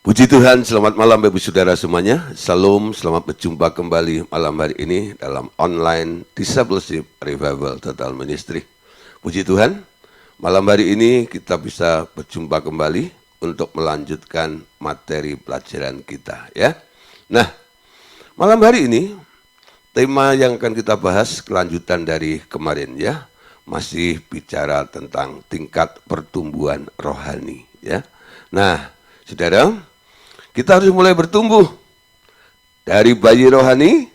Puji Tuhan, selamat malam Bapak Saudara semuanya. Salam, selamat berjumpa kembali malam hari ini dalam online Discipleship Revival Total Ministry. Puji Tuhan, malam hari ini kita bisa berjumpa kembali untuk melanjutkan materi pelajaran kita, ya. Nah, malam hari ini tema yang akan kita bahas kelanjutan dari kemarin, ya. Masih bicara tentang tingkat pertumbuhan rohani, ya. Nah, saudara, kita harus mulai bertumbuh dari bayi rohani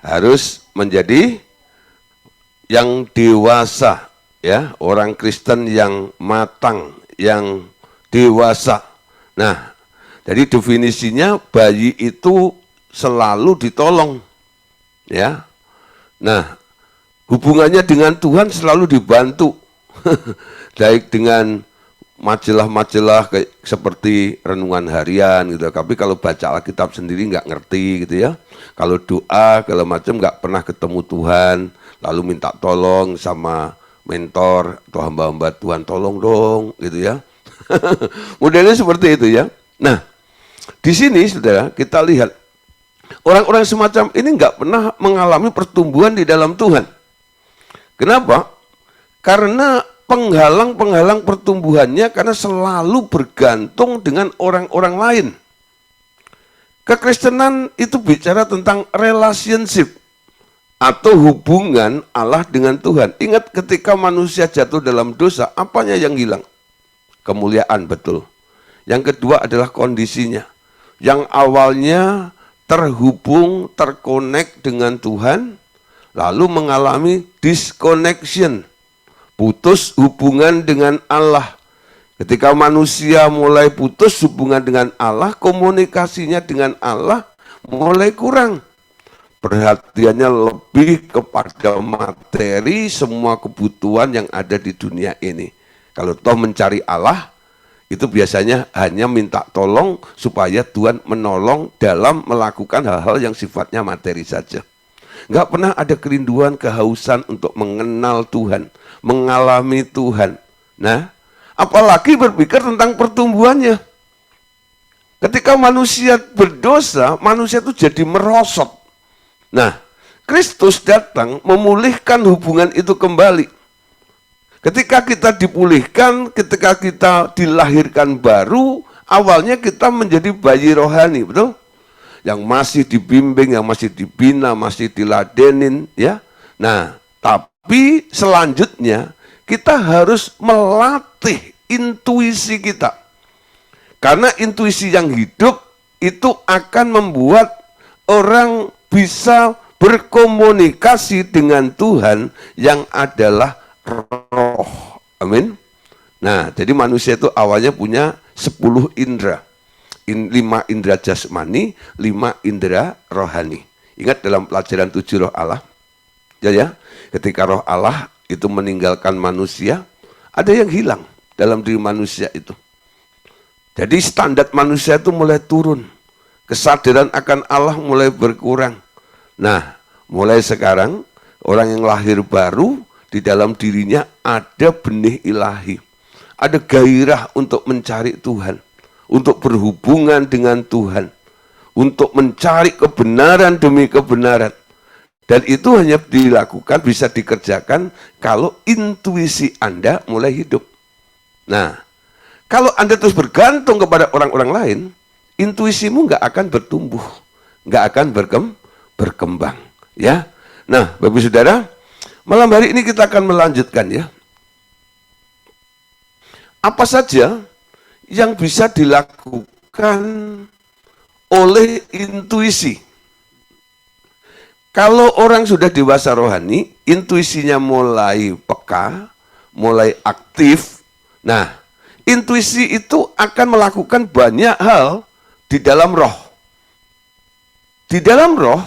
harus menjadi yang dewasa, ya, orang Kristen yang matang, yang dewasa. Nah, jadi definisinya bayi itu selalu ditolong, ya. Nah, hubungannya dengan Tuhan selalu dibantu, baik dengan majalah-majalah kayak seperti renungan harian gitu. Tapi kalau baca Alkitab sendiri nggak ngerti gitu, ya. Kalau doa kalau macam nggak pernah ketemu Tuhan, lalu minta tolong sama mentor atau hamba-hamba Tuhan, tolong dong gitu, ya. Modelnya seperti itu, ya. Nah, di sini saudara kita lihat orang-orang semacam ini nggak pernah mengalami pertumbuhan di dalam Tuhan. Kenapa? Karena penghalang-penghalang pertumbuhannya karena selalu bergantung dengan orang-orang lain. Kekristenan itu bicara tentang relationship atau hubungan Allah dengan Tuhan. Ingat ketika manusia jatuh dalam dosa, apanya yang hilang? Kemuliaan, betul. Yang kedua adalah kondisinya. Yang awalnya terhubung, terkonek dengan Tuhan, lalu mengalami disconnection. Putus hubungan dengan Allah. Ketika manusia mulai putus hubungan dengan Allah, komunikasinya dengan Allah mulai kurang. Perhatiannya lebih kepada materi, semua kebutuhan yang ada di dunia ini. Kalau toh mencari Allah, itu biasanya hanya minta tolong supaya Tuhan menolong dalam melakukan hal-hal yang sifatnya materi saja. Nggak pernah ada kerinduan, kehausan untuk mengenal Tuhan, mengalami Tuhan. Nah, apalagi berpikir tentang pertumbuhannya. Ketika manusia berdosa, manusia itu jadi merosot. Nah, Kristus datang memulihkan hubungan itu kembali. Ketika kita dipulihkan, ketika kita dilahirkan baru, awalnya kita menjadi bayi rohani, betul? Yang masih dibimbing, yang masih dibina, masih diladenin, ya. Nah, tapi selanjutnya kita harus melatih intuisi kita. Karena intuisi yang hidup itu akan membuat orang bisa berkomunikasi dengan Tuhan yang adalah roh. Amin. Nah, jadi manusia itu awalnya punya 10 indera. 5 indera jasmani, 5 indera rohani. Ingat dalam pelajaran 7 roh Allah, ya, ketika roh Allah itu meninggalkan manusia, ada yang hilang dalam diri manusia itu. Jadi standar manusia itu mulai turun, kesadaran akan Allah mulai berkurang. Nah, mulai sekarang orang yang lahir baru di dalam dirinya ada benih ilahi, ada gairah untuk mencari Tuhan, untuk berhubungan dengan Tuhan, untuk mencari kebenaran demi kebenaran. Dan itu hanya dilakukan, bisa dikerjakan kalau intuisi Anda mulai hidup. Nah, kalau Anda terus bergantung kepada orang-orang lain, intuisimu nggak akan bertumbuh, nggak akan berkembang. Ya, nah, Bapak Saudara, malam hari ini kita akan melanjutkan, ya. Apa saja yang bisa dilakukan oleh intuisi. Kalau orang sudah dewasa rohani, intuisinya mulai peka, mulai aktif. Nah, intuisi itu akan melakukan banyak hal di dalam roh. Di dalam roh,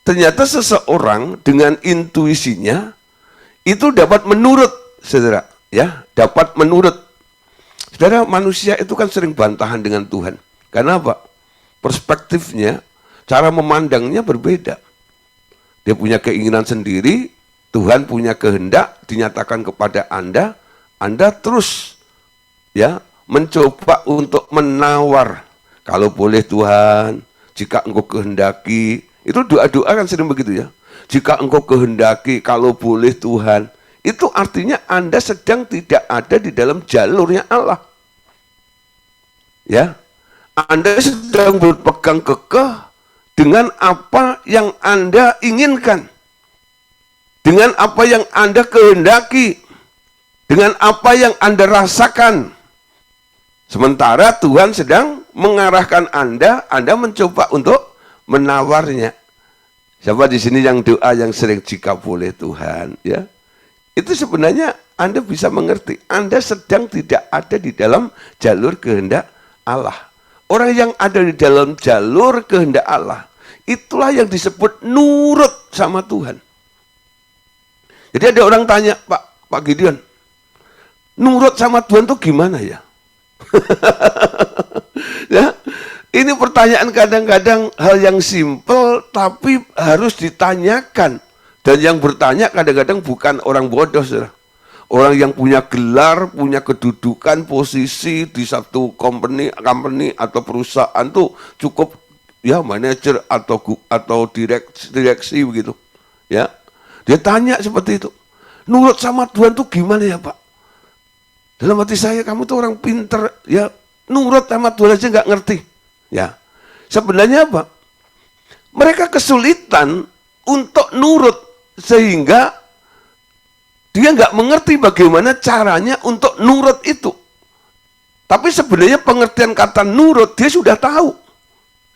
ternyata seseorang dengan intuisinya itu dapat menurut, saudara, ya, dapat menurut. Saudara, manusia itu kan sering bantahan dengan Tuhan. Karena apa? Perspektifnya, cara memandangnya berbeda. Dia punya keinginan sendiri, Tuhan punya kehendak, dinyatakan kepada Anda terus, ya, mencoba untuk menawar Kalau boleh Tuhan, jika Engkau kehendaki, itu doa-doa kan sering begitu ya. Jika Engkau kehendaki, kalau boleh Tuhan, itu artinya Anda sedang tidak ada di dalam jalurnya Allah. Ya, Anda sedang berpegang kekeh dengan apa yang Anda inginkan, dengan apa yang Anda kehendaki, dengan apa yang Anda rasakan. Sementara Tuhan sedang mengarahkan Anda mencoba untuk menawarnya. Siapa di sini yang doa yang sering jika boleh Tuhan, ya? Itu sebenarnya Anda bisa mengerti, Anda sedang tidak ada di dalam jalur kehendak Allah. Orang yang ada di dalam jalur kehendak Allah, itulah yang disebut nurut sama Tuhan. Jadi ada orang tanya, Pak Gideon, nurut sama Tuhan tuh gimana ya? Ya, ini pertanyaan kadang-kadang hal yang simpel tapi harus ditanyakan. Dan yang bertanya kadang-kadang bukan orang bodoh, saudara. Orang yang punya gelar, punya kedudukan, posisi di satu company atau perusahaan tuh cukup ya manajer atau direksi begitu. Ya. Dia tanya seperti itu. Nurut sama Tuhan tuh gimana ya, Pak? Dalam hati saya, kamu tuh orang pinter, ya nurut sama Tuhan aja nggak ngerti. Ya, sebenarnya apa? Mereka kesulitan untuk nurut sehingga dia nggak mengerti bagaimana caranya untuk nurut itu. Tapi sebenarnya pengertian kata nurut dia sudah tahu.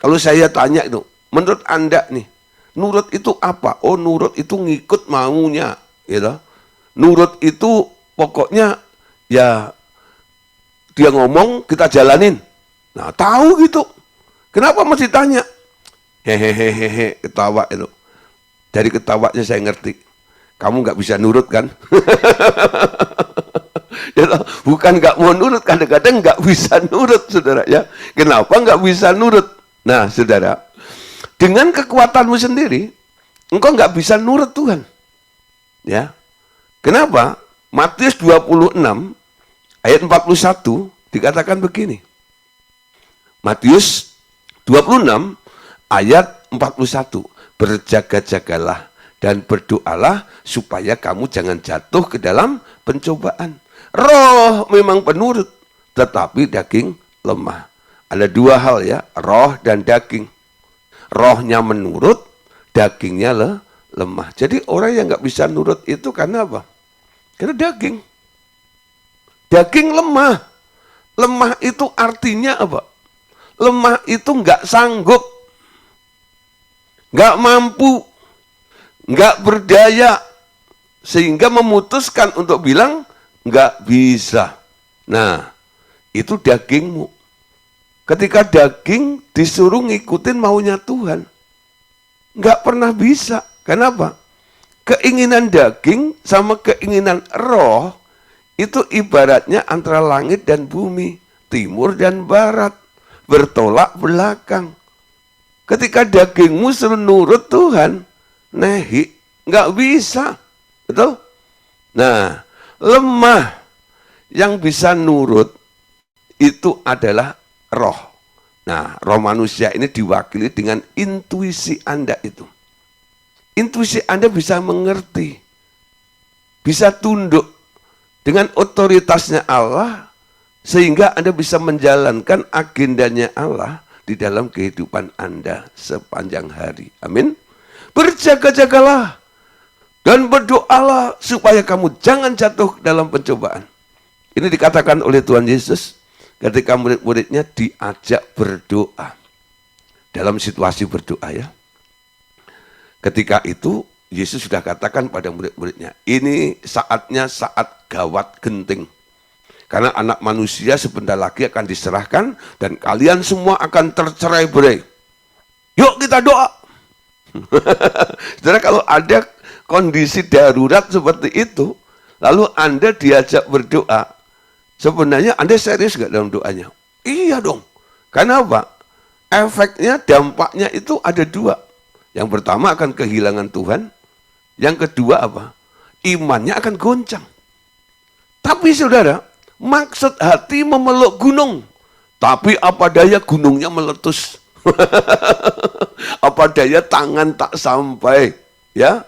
Kalau saya tanya itu, menurut Anda nih, nurut itu apa? Oh, nurut itu ngikut maunya, gitu. Nurut itu pokoknya ya dia ngomong kita jalanin. Nah, tahu gitu. Kenapa mesti tanya? Hehehehe, ketawa itu. Dari ketawanya saya ngerti. Kamu nggak bisa nurut kan? Bukan nggak mau nurut, kadang-kadang nggak bisa nurut, saudara ya. Kenapa nggak bisa nurut? Nah, saudara, dengan kekuatanmu sendiri, engkau nggak bisa nurut Tuhan. Ya, kenapa? Matius 26 ayat 41 dikatakan begini. Matius 26 ayat 41. Berjaga-jagalah dan berdoalah supaya kamu jangan jatuh ke dalam pencobaan. Roh memang penurut, tetapi daging lemah. Ada dua hal ya, roh dan daging. Rohnya menurut, dagingnya lemah. Jadi orang yang nggak bisa nurut itu karena apa? Karena daging. Daging lemah. Lemah itu artinya apa? Lemah itu nggak sanggup, nggak mampu, nggak berdaya, sehingga memutuskan untuk bilang nggak bisa. Nah, itu dagingmu. Ketika daging disuruh ngikutin maunya Tuhan, nggak pernah bisa. Kenapa? Keinginan daging sama keinginan roh itu ibaratnya antara langit dan bumi, timur dan barat, bertolak belakang. Ketika dagingmu suruh nurut Tuhan, nehi, nggak bisa, betul? Nah, lemah yang bisa nurut itu adalah roh. Nah, roh manusia ini diwakili dengan intuisi Anda itu. Intuisi Anda bisa mengerti, bisa tunduk dengan otoritasnya Allah, sehingga Anda bisa menjalankan agendanya Allah di dalam kehidupan Anda sepanjang hari. Amin. Berjaga-jagalah dan berdoalah supaya kamu jangan jatuh dalam pencobaan. Ini dikatakan oleh Tuhan Yesus ketika murid-muridnya diajak berdoa. Dalam situasi berdoa ya. Ketika itu Yesus sudah katakan pada murid-muridnya, ini saatnya saat gawat genting. Karena anak manusia sebentar lagi akan diserahkan dan kalian semua akan tercerai-berai. Yuk kita doa. Saudara, kalau ada kondisi darurat seperti itu, lalu Anda diajak berdoa, sebenarnya Anda serius gak dalam doanya? Iya dong. Karena apa? Efeknya, dampaknya itu ada dua. Yang pertama akan kehilangan Tuhan. Yang kedua apa? Imannya akan goncang. Tapi saudara, maksud hati memeluk gunung Tapi apa daya gunungnya meletus. Apa daya tangan tak sampai, ya.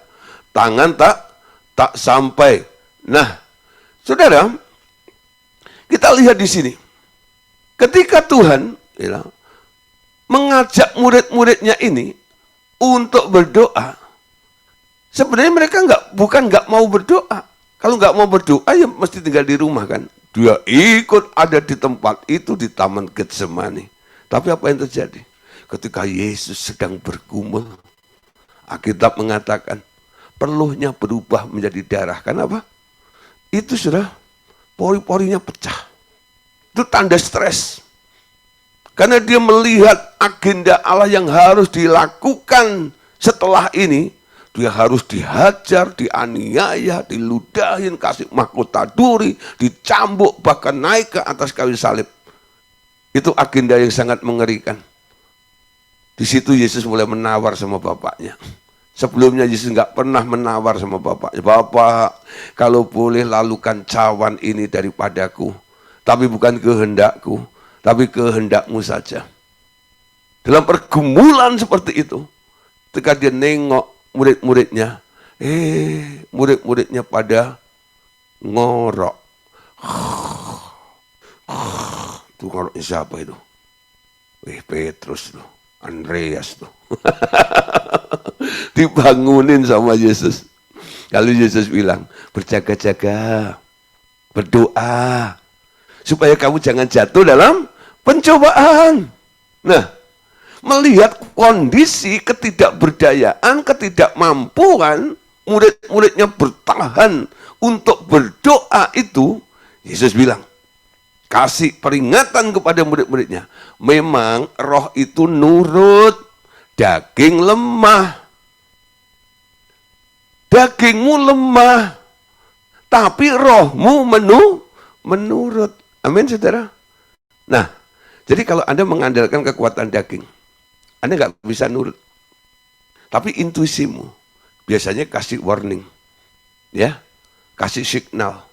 Tangan tak sampai. Nah, saudara, kita lihat di sini. Ketika Tuhan mengajak murid-muridnya ini untuk berdoa, sebenarnya mereka bukan nggak mau berdoa. Kalau nggak mau berdoa ya mesti tinggal di rumah kan. Dia ikut ada di tempat itu di Taman Getsemani. Tapi apa yang terjadi? Ketika Yesus sedang bergumul, Alkitab mengatakan peluhnya berubah menjadi darah. Kenapa? Itu sudah pori-porinya pecah. Itu tanda stres. Karena dia melihat agenda Allah yang harus dilakukan setelah ini. Dia harus dihajar, dianiaya, diludahin, kasih mahkota duri, dicambuk, bahkan naik ke atas kayu salib. Itu agenda yang sangat mengerikan. Di situ Yesus mulai menawar sama Bapaknya. Sebelumnya Yesus nggak pernah menawar sama Bapaknya. Bapak, kalau boleh lalukan cawan ini daripadaku. Tapi bukan kehendakku, tapi kehendakmu saja. Dalam pergumulan seperti itu, ketika dia nengok murid-muridnya, murid-muridnya pada ngorok. Itu ngoroknya siapa itu? Petrus tuh, Andreas tuh. Dibangunin sama Yesus. Lalu Yesus bilang, berjaga-jaga, berdoa, supaya kamu jangan jatuh dalam pencobaan. Nah, melihat kondisi ketidakberdayaan, ketidakmampuan, murid-muridnya bertahan untuk berdoa itu, Yesus bilang, kasih peringatan kepada murid-muridnya. Memang roh itu nurut, daging lemah. Dagingmu lemah, tapi rohmu menurut. Amin, saudara. Nah, jadi kalau Anda mengandalkan kekuatan daging, Anda nggak bisa nurut. Tapi intuisimu biasanya kasih warning, ya, kasih signal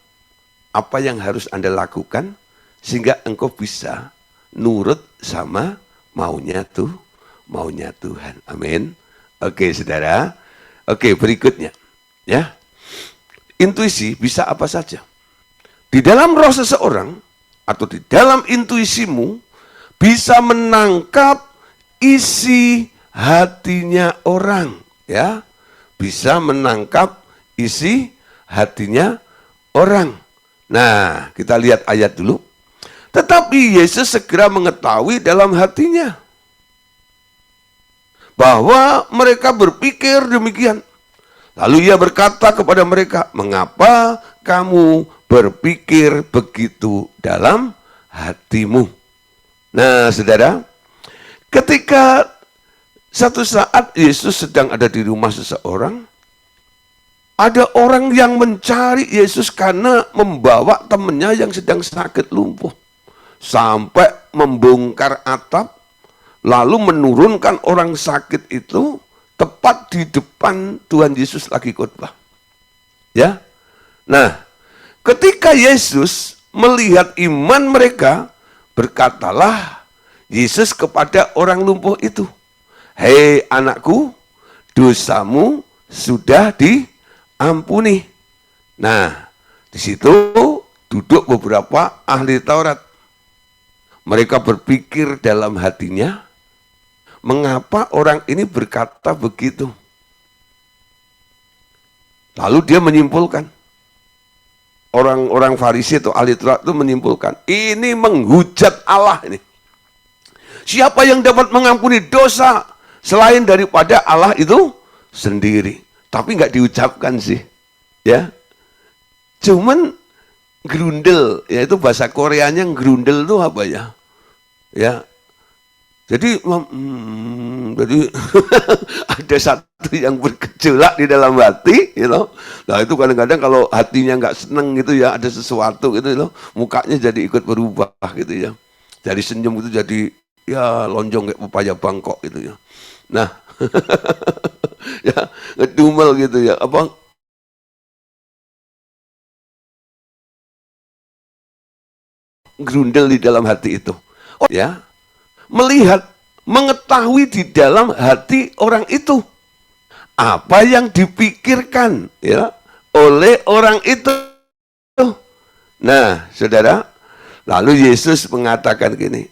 apa yang harus Anda lakukan sehingga engkau bisa nurut sama maunya Tuhan. Amin. Oke, saudara. Oke, berikutnya, ya. Intuisi bisa apa saja. Di dalam roh seseorang atau di dalam intuisimu bisa menangkap isi hatinya orang, ya. Bisa menangkap isi hatinya orang. Nah, kita lihat ayat dulu. Tetapi Yesus segera mengetahui dalam hatinya bahwa mereka berpikir demikian. Lalu ia berkata kepada mereka, mengapa kamu berpikir begitu dalam hatimu? Nah, saudara, ketika satu saat Yesus sedang ada di rumah seseorang, ada orang yang mencari Yesus karena membawa temannya yang sedang sakit lumpuh. Sampai membongkar atap, lalu menurunkan orang sakit itu tepat di depan Tuhan Yesus lagi khotbah. Ya. Nah, ketika Yesus melihat iman mereka, berkatalah Yesus kepada orang lumpuh itu, "Hei anakku, dosamu sudah diampuni." Nah, di situ duduk beberapa ahli Taurat. Mereka berpikir dalam hatinya, mengapa orang ini berkata begitu? Lalu dia menyimpulkan. Orang-orang Farisi atau ahli Taurat itu menyimpulkan, ini menghujat Allah ini. Siapa yang dapat mengampuni dosa selain daripada Allah itu sendiri? Tapi nggak diucapkan sih, ya. Cuman grundel, yaitu bahasa Koreanya grundel itu apa ya? Ya. Jadi ada satu yang bergejolak di dalam hati, Nah itu kadang-kadang kalau hatinya nggak seneng gitu ya, ada sesuatu gitu, mukanya jadi ikut berubah gitu ya. Dari senyum itu jadi ya lonjong kayak pepaya Bangkok gitu ya. Nah, ya ngedumel gitu ya, apa? Grundel di dalam hati itu. Ya, melihat, mengetahui di dalam hati orang itu apa yang dipikirkan ya oleh orang itu. Nah, saudara, lalu Yesus mengatakan gini,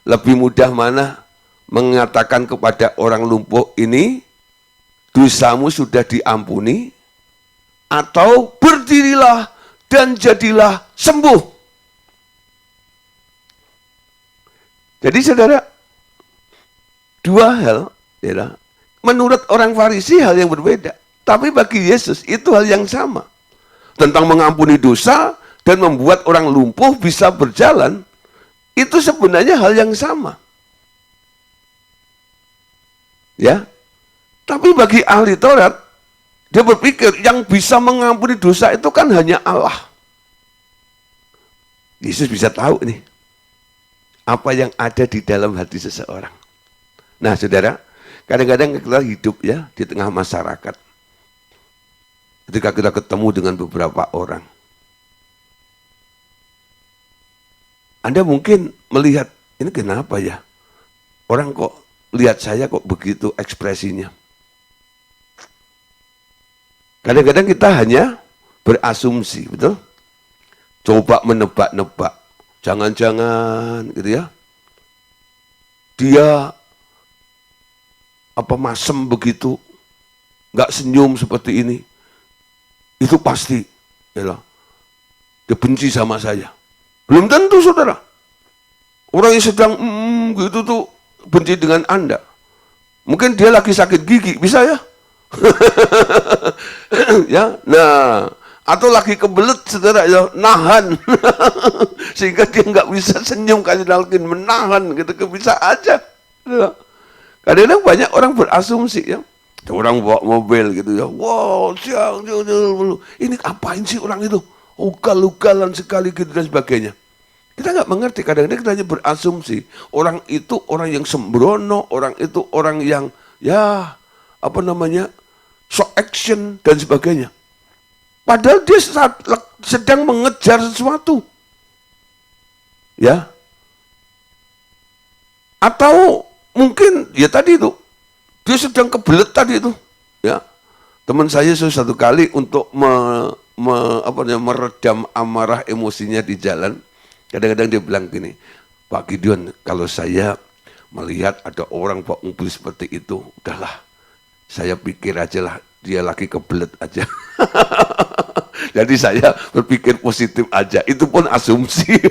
lebih mudah mana mengatakan kepada orang lumpuh ini, dosamu sudah diampuni, atau berdirilah dan jadilah sembuh. Jadi saudara, dua hal, ya, menurut orang Farisi hal yang berbeda, tapi bagi Yesus itu hal yang sama. Tentang mengampuni dosa dan membuat orang lumpuh bisa berjalan, itu sebenarnya hal yang sama. Ya, tapi bagi ahli Taurat, dia berpikir yang bisa mengampuni dosa itu kan hanya Allah. Yesus bisa tahu nih apa yang ada di dalam hati seseorang. Nah, saudara, kadang-kadang kita hidup ya di tengah masyarakat. Ketika kita ketemu dengan beberapa orang, Anda mungkin melihat, ini kenapa ya? Orang kok lihat saya kok begitu ekspresinya. Kadang-kadang kita hanya berasumsi, betul? Coba menebak-nebak. Jangan-jangan gitu ya, dia apa masem begitu, nggak senyum seperti ini, itu pasti ya, dia benci sama saya. Belum tentu saudara, orang yang sedang gitu tuh benci dengan Anda. Mungkin dia lagi sakit gigi, bisa ya? Ya, nah, atau lagi kebelet saudara ya, nahan sehingga dia nggak bisa senyum, kadang-kadang menahan gitu, bisa aja. Kadang-kadang banyak orang berasumsi ya, orang bawa mobil gitu ya, wow, ini apain sih orang itu, ugal-ugalan sekali gitu dan sebagainya. Kita nggak mengerti, kadang-kadang kita hanya berasumsi orang itu orang yang sembrono, orang itu orang yang ya apa namanya, so action dan sebagainya. Padahal dia sedang mengejar sesuatu. Ya. Atau mungkin ya tadi itu, dia sedang kebelet tadi itu. Ya. Teman saya satu kali untuk meredam amarah emosinya di jalan. Kadang-kadang dia bilang gini, Pak Gideon, kalau saya melihat ada orang bawa mobil seperti itu, udahlah, saya pikir aja lah, dia lagi kebelet aja. Jadi saya berpikir positif aja, itu pun asumsi.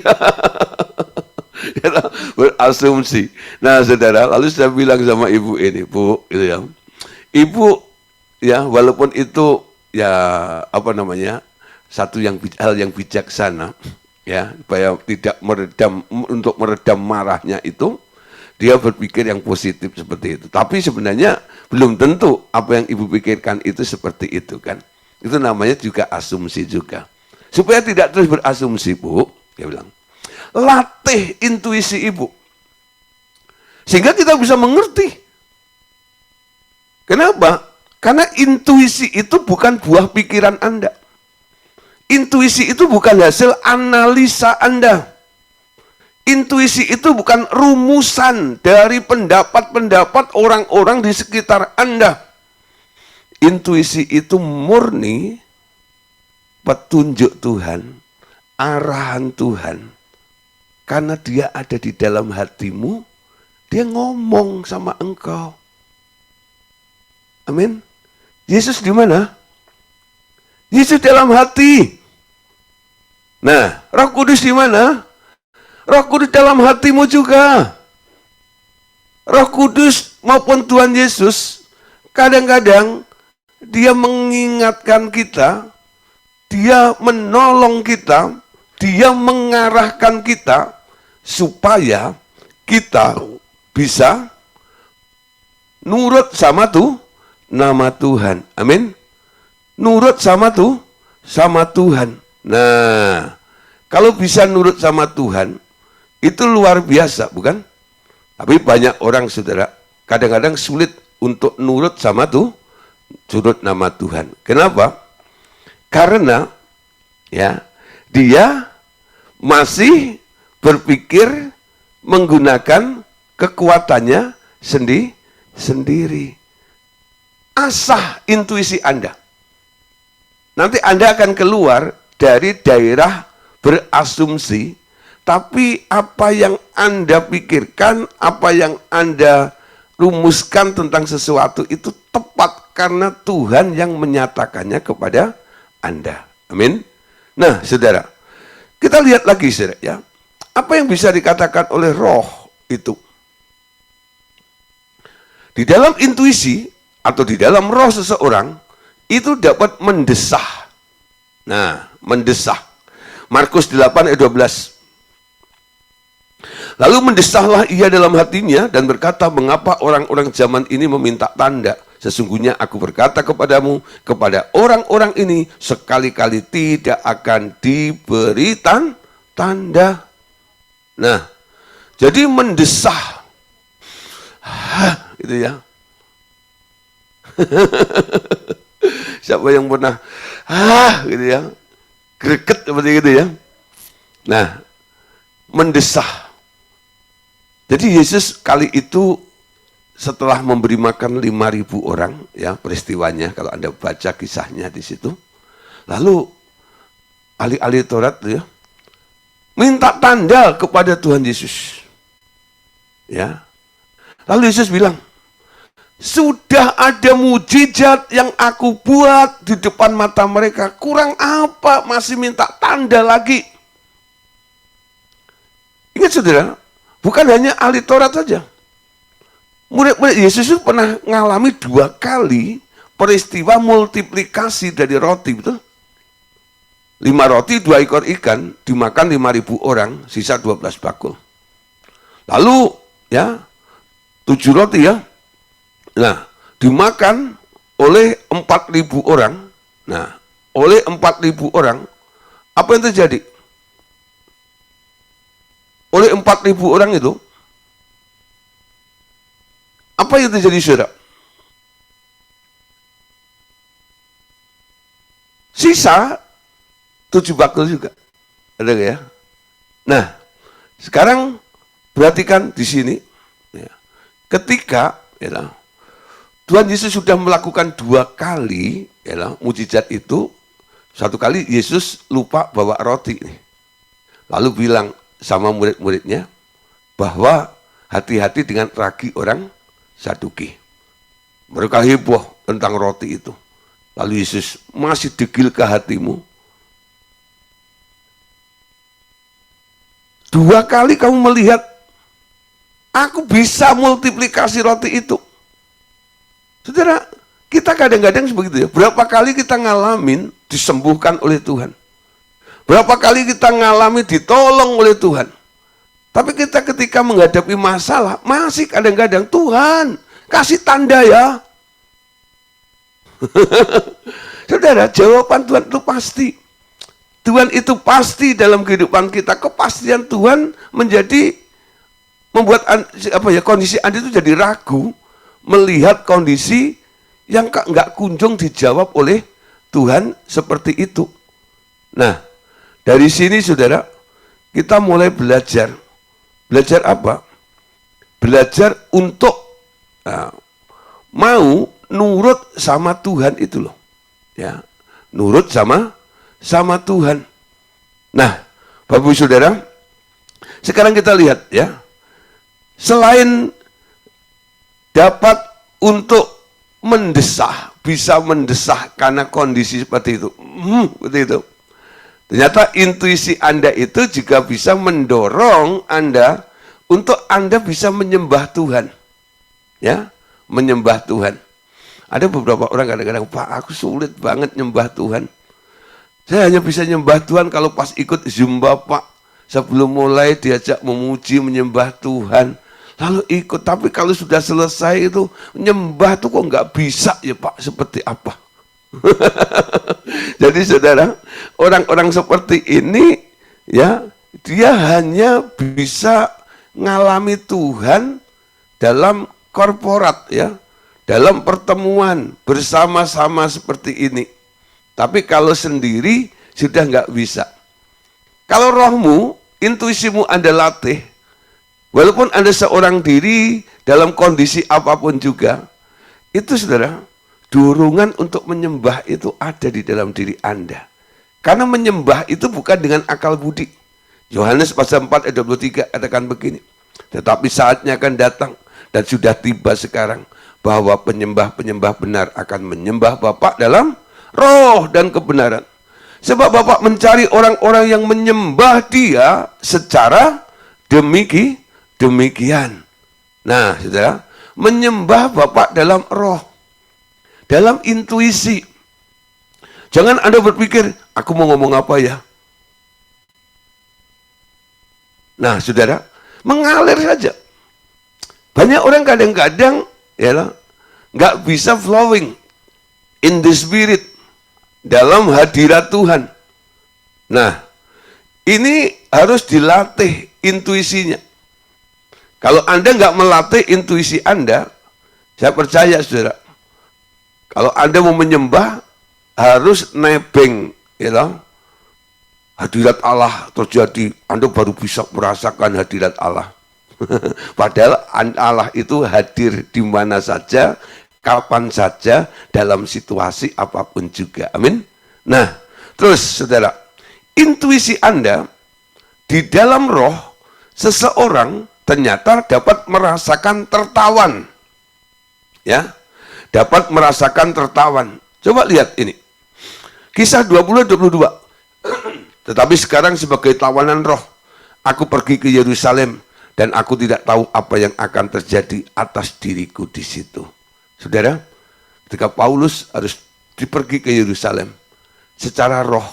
Berasumsi. Nah saudara, lalu saya bilang sama ibu ini, Bu, gitu ya, ibu ya walaupun itu ya apa namanya, satu hal yang bijaksana, ya supaya tidak untuk meredam marahnya itu, dia berpikir yang positif seperti itu. Tapi sebenarnya belum tentu apa yang ibu pikirkan itu seperti itu kan. Itu namanya juga asumsi juga. Supaya tidak terus berasumsi, Bu, dia bilang, latih intuisi ibu. Sehingga kita bisa mengerti. Kenapa? Karena intuisi itu bukan buah pikiran Anda. Intuisi itu bukan hasil analisa Anda. Intuisi itu bukan rumusan dari pendapat-pendapat orang-orang di sekitar Anda. Intuisi itu murni petunjuk Tuhan, arahan Tuhan. Karena dia ada di dalam hatimu, dia ngomong sama engkau. Amin. Yesus di mana? Yesus dalam hati. Nah, Roh Kudus di mana? Roh Kudus dalam hatimu juga. Roh Kudus maupun Tuhan Yesus kadang-kadang dia mengingatkan kita, dia menolong kita, dia mengarahkan kita supaya kita bisa nurut sama nama Tuhan. Amin. Nurut sama Tuhan. Nah, kalau bisa nurut sama Tuhan, itu luar biasa, bukan? Tapi banyak orang, saudara, kadang-kadang sulit untuk nurut sama surut nama Tuhan. Kenapa? Karena ya dia masih berpikir menggunakan kekuatannya sendiri. Asah intuisi Anda. Nanti Anda akan keluar dari daerah berasumsi, tapi apa yang Anda pikirkan, apa yang Anda rumuskan tentang sesuatu itu tepat karena Tuhan yang menyatakannya kepada Anda. Amin. Nah, saudara, kita lihat lagi, saudara, ya. Apa yang bisa dikatakan oleh roh itu? Di dalam intuisi atau di dalam roh seseorang itu dapat mendesah. Nah, mendesah. Markus 8 ayat 12. Lalu mendesahlah ia dalam hatinya dan berkata, mengapa orang-orang zaman ini meminta tanda? Sesungguhnya aku berkata kepadamu, kepada orang-orang ini sekali-kali tidak akan diberi tanda. Nah, jadi mendesah. Itu ya. Siapa yang pernah gitu ya, greget seperti itu ya. Nah, mendesah. Jadi Yesus kali itu setelah memberi makan 5.000 orang, ya peristiwanya kalau Anda baca kisahnya di situ. Lalu ahli-ahli Taurat ya minta tanda kepada Tuhan Yesus. Ya. Lalu Yesus bilang, sudah ada mujizat yang aku buat di depan mata mereka. Kurang apa? Masih minta tanda lagi. Ingat saudara, bukan hanya ahli Taurat saja. Murid-murid Yesus itu pernah mengalami 2 kali peristiwa multiplikasi dari roti, betul? 5 roti, 2 ekor ikan, dimakan 5.000 orang, sisa 12 bakul. Lalu, ya, 7 roti ya. Nah, dimakan oleh 4.000 orang. Nah, oleh 4.000 orang, apa yang terjadi? Oleh 4.000 orang itu, apa yang terjadi, saudara? Sisa 7 bakul juga. Ada gak ya? Nah, sekarang perhatikan di sini. Ya. Ketika ya, Tuhan Yesus sudah melakukan 2 kali ya, mujizat itu. 1 kali Yesus lupa bawa roti. Lalu bilang sama murid-muridnya bahwa hati-hati dengan ragi orang Saduki. Mereka heboh tentang roti itu. Lalu Yesus, masih degil ke hatimu? 2 kali kamu melihat aku bisa multiplikasi roti itu. Saudara, kita kadang-kadang begitu ya. Berapa kali kita ngalamin disembuhkan oleh Tuhan. Berapa kali kita ngalamin ditolong oleh Tuhan. Tapi kita ketika menghadapi masalah, masih kadang-kadang, Tuhan, kasih tanda ya. Saudara, jawaban Tuhan itu pasti. Tuhan itu pasti dalam kehidupan kita. Kepastian Tuhan membuat kondisi Anda itu jadi ragu melihat kondisi yang nggak kunjung dijawab oleh Tuhan seperti itu. Nah, dari sini saudara, kita mulai belajar. Belajar apa? Belajar untuk mau nurut sama Tuhan itu loh. Ya, nurut sama Tuhan. Nah, Bapak Ibu Saudara, sekarang kita lihat ya. Selain dapat untuk mendesah, bisa mendesah karena kondisi seperti itu. Seperti itu. Ternyata intuisi Anda itu juga bisa mendorong Anda untuk Anda bisa menyembah Tuhan. Ya, menyembah Tuhan. Ada beberapa orang kadang-kadang, Pak, aku sulit banget nyembah Tuhan. Saya hanya bisa nyembah Tuhan kalau pas ikut Zumba, Pak. Sebelum mulai diajak memuji, menyembah Tuhan. Lalu ikut, tapi kalau sudah selesai itu, nyembah itu kok nggak bisa ya Pak, seperti apa? Jadi saudara, orang-orang seperti ini, ya, dia hanya bisa ngalami Tuhan dalam korporat, ya, dalam pertemuan bersama-sama seperti ini. Tapi kalau sendiri sudah nggak bisa. Kalau rohmu, intuisimu Anda latih, Walaupun Anda seorang diri dalam kondisi apapun juga, itu saudara, dorongan untuk menyembah itu ada di dalam diri Anda. Karena menyembah itu bukan dengan akal budi. Yohanes pasal 4 ayat 23 katakan begini, tetapi saatnya akan datang dan sudah tiba sekarang bahwa penyembah-penyembah benar akan menyembah Bapa dalam roh dan kebenaran. Sebab Bapa mencari orang-orang yang menyembah Dia secara demikian. Nah, saudara, menyembah Bapa dalam roh, dalam intuisi. Jangan Anda berpikir, aku mau ngomong apa ya? Nah, saudara, mengalir saja. Banyak orang kadang-kadang ya nggak bisa flowing in the spirit, dalam hadirat Tuhan. Nah, ini harus dilatih intuisinya. Kalau Anda nggak melatih intuisi Anda, saya percaya saudara, kalau Anda mau menyembah, harus nebeng, hadirat Allah terjadi, Anda baru bisa merasakan hadirat Allah. Padahal Allah itu hadir di mana saja, kapan saja, dalam situasi apapun juga. Amin. Nah, terus saudara, intuisi Anda di dalam roh, seseorang ternyata dapat merasakan tertawan. Ya, dapat merasakan tertawan. Coba lihat ini. Kisah 20-22. Tetapi sekarang sebagai tawanan roh, aku pergi ke Yerusalem dan aku tidak tahu apa yang akan terjadi atas diriku di situ. Saudara, ketika Paulus harus pergi ke Yerusalem, secara roh,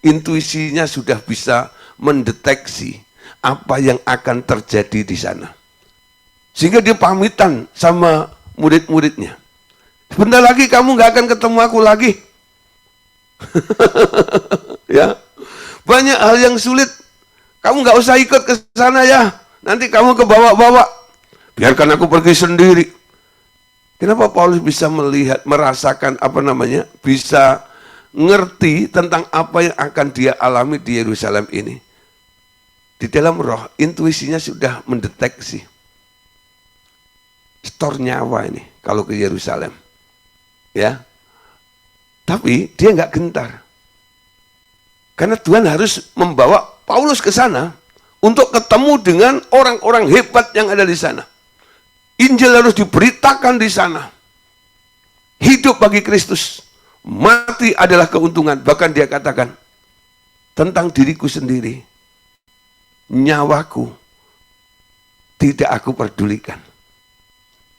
intuisinya sudah bisa mendeteksi apa yang akan terjadi di sana. Sehingga dia pamitan sama murid-muridnya. Sebentar lagi kamu nggak akan ketemu aku lagi. Ya, banyak hal yang sulit. Kamu nggak usah ikut ke sana ya. Nanti kamu kebawa-bawa. Biarkan aku pergi sendiri. Kenapa Paulus bisa melihat, merasakan bisa ngerti tentang apa yang akan dia alami di Yerusalem ini? Di dalam roh, intuisinya sudah mendeteksi. Setor nyawa ini kalau ke Yerusalem. Ya. Tapi dia nggak gentar. Karena Tuhan harus membawa Paulus ke sana untuk ketemu dengan orang-orang hebat yang ada di sana. Injil harus diberitakan di sana. Hidup bagi Kristus, mati adalah keuntungan. Bahkan dia katakan, tentang diriku sendiri, nyawaku tidak aku pedulikan.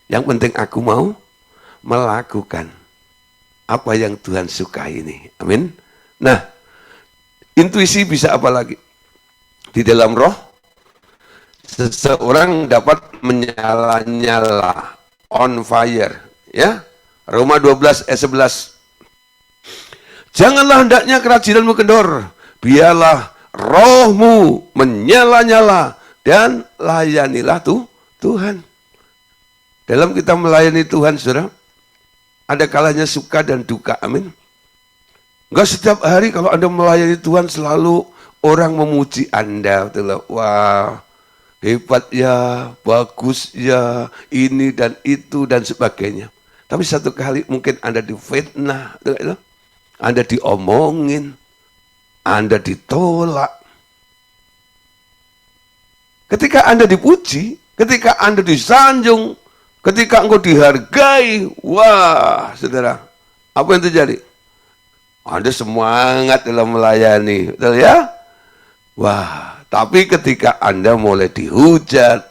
Yang penting aku mau melakukan apa yang Tuhan sukai ini. Amin. Nah, intuisi bisa apa lagi? Di dalam roh, seseorang dapat menyala-nyala, on fire. Ya, Roma 12 ayat 11. Janganlah hendaknya kerajinanmu kendor, biarlah rohmu menyala-nyala dan layanilah Tuhan. Dalam kita melayani Tuhan, saudara, ada kalanya suka dan duka, amin. Enggak setiap hari kalau Anda melayani Tuhan selalu orang memuji Anda. Wah, hebat ya, bagus ya, ini dan itu dan sebagainya. Tapi satu kali mungkin Anda difitnah, Anda diomongin, Anda ditolak. Ketika Anda dipuji, ketika Anda disanjung, ketika engkau dihargai, wah, saudara, apa yang terjadi? Anda semangat dalam melayani, betul ya? Wah, tapi ketika Anda mulai dihujat,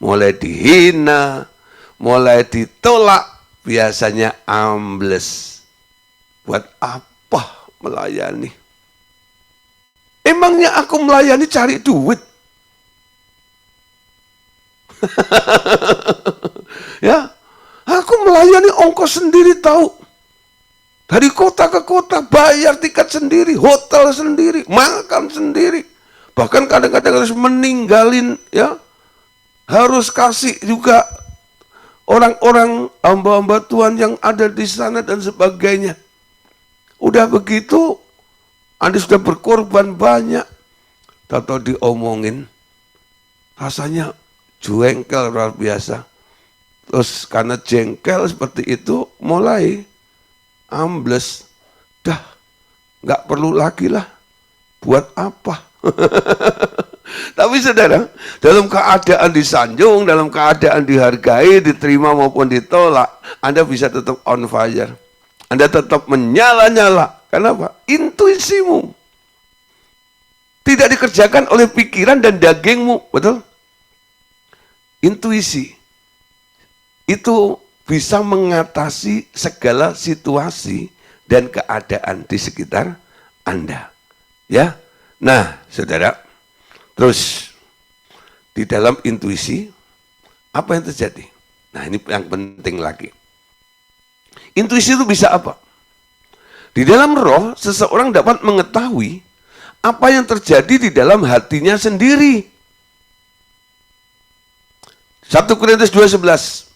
mulai dihina, mulai ditolak, biasanya ambles. Buat apa melayani? Emangnya aku melayani cari duit? Ya, aku melayani ongkos sendiri tahu. Dari kota ke kota, bayar tiket sendiri, hotel sendiri, makan sendiri. Bahkan kadang-kadang harus meninggalin, ya, harus kasih juga orang-orang hamba-hamba Tuhan yang ada di sana dan sebagainya. Udah begitu, Anda sudah berkorban banyak, tahu diomongin, rasanya jengkel luar biasa. Terus karena jengkel seperti itu, mulai ambles. Dah, nggak perlu lagi lah. Buat apa? Tapi saudara, dalam keadaan disanjung, dalam keadaan dihargai, diterima maupun ditolak, Anda bisa tetap on fire. Anda tetap menyala-nyala. Kenapa? Intuisimu. Tidak dikerjakan oleh pikiran dan dagingmu. Betul? Intuisi. Itu bisa mengatasi segala situasi dan keadaan di sekitar Anda. Ya. Nah, saudara, terus di dalam intuisi apa yang terjadi? Nah, ini yang penting lagi. Intuisi itu bisa apa? Di dalam roh, seseorang dapat mengetahui apa yang terjadi di dalam hatinya sendiri. 1 Korintus 2:11.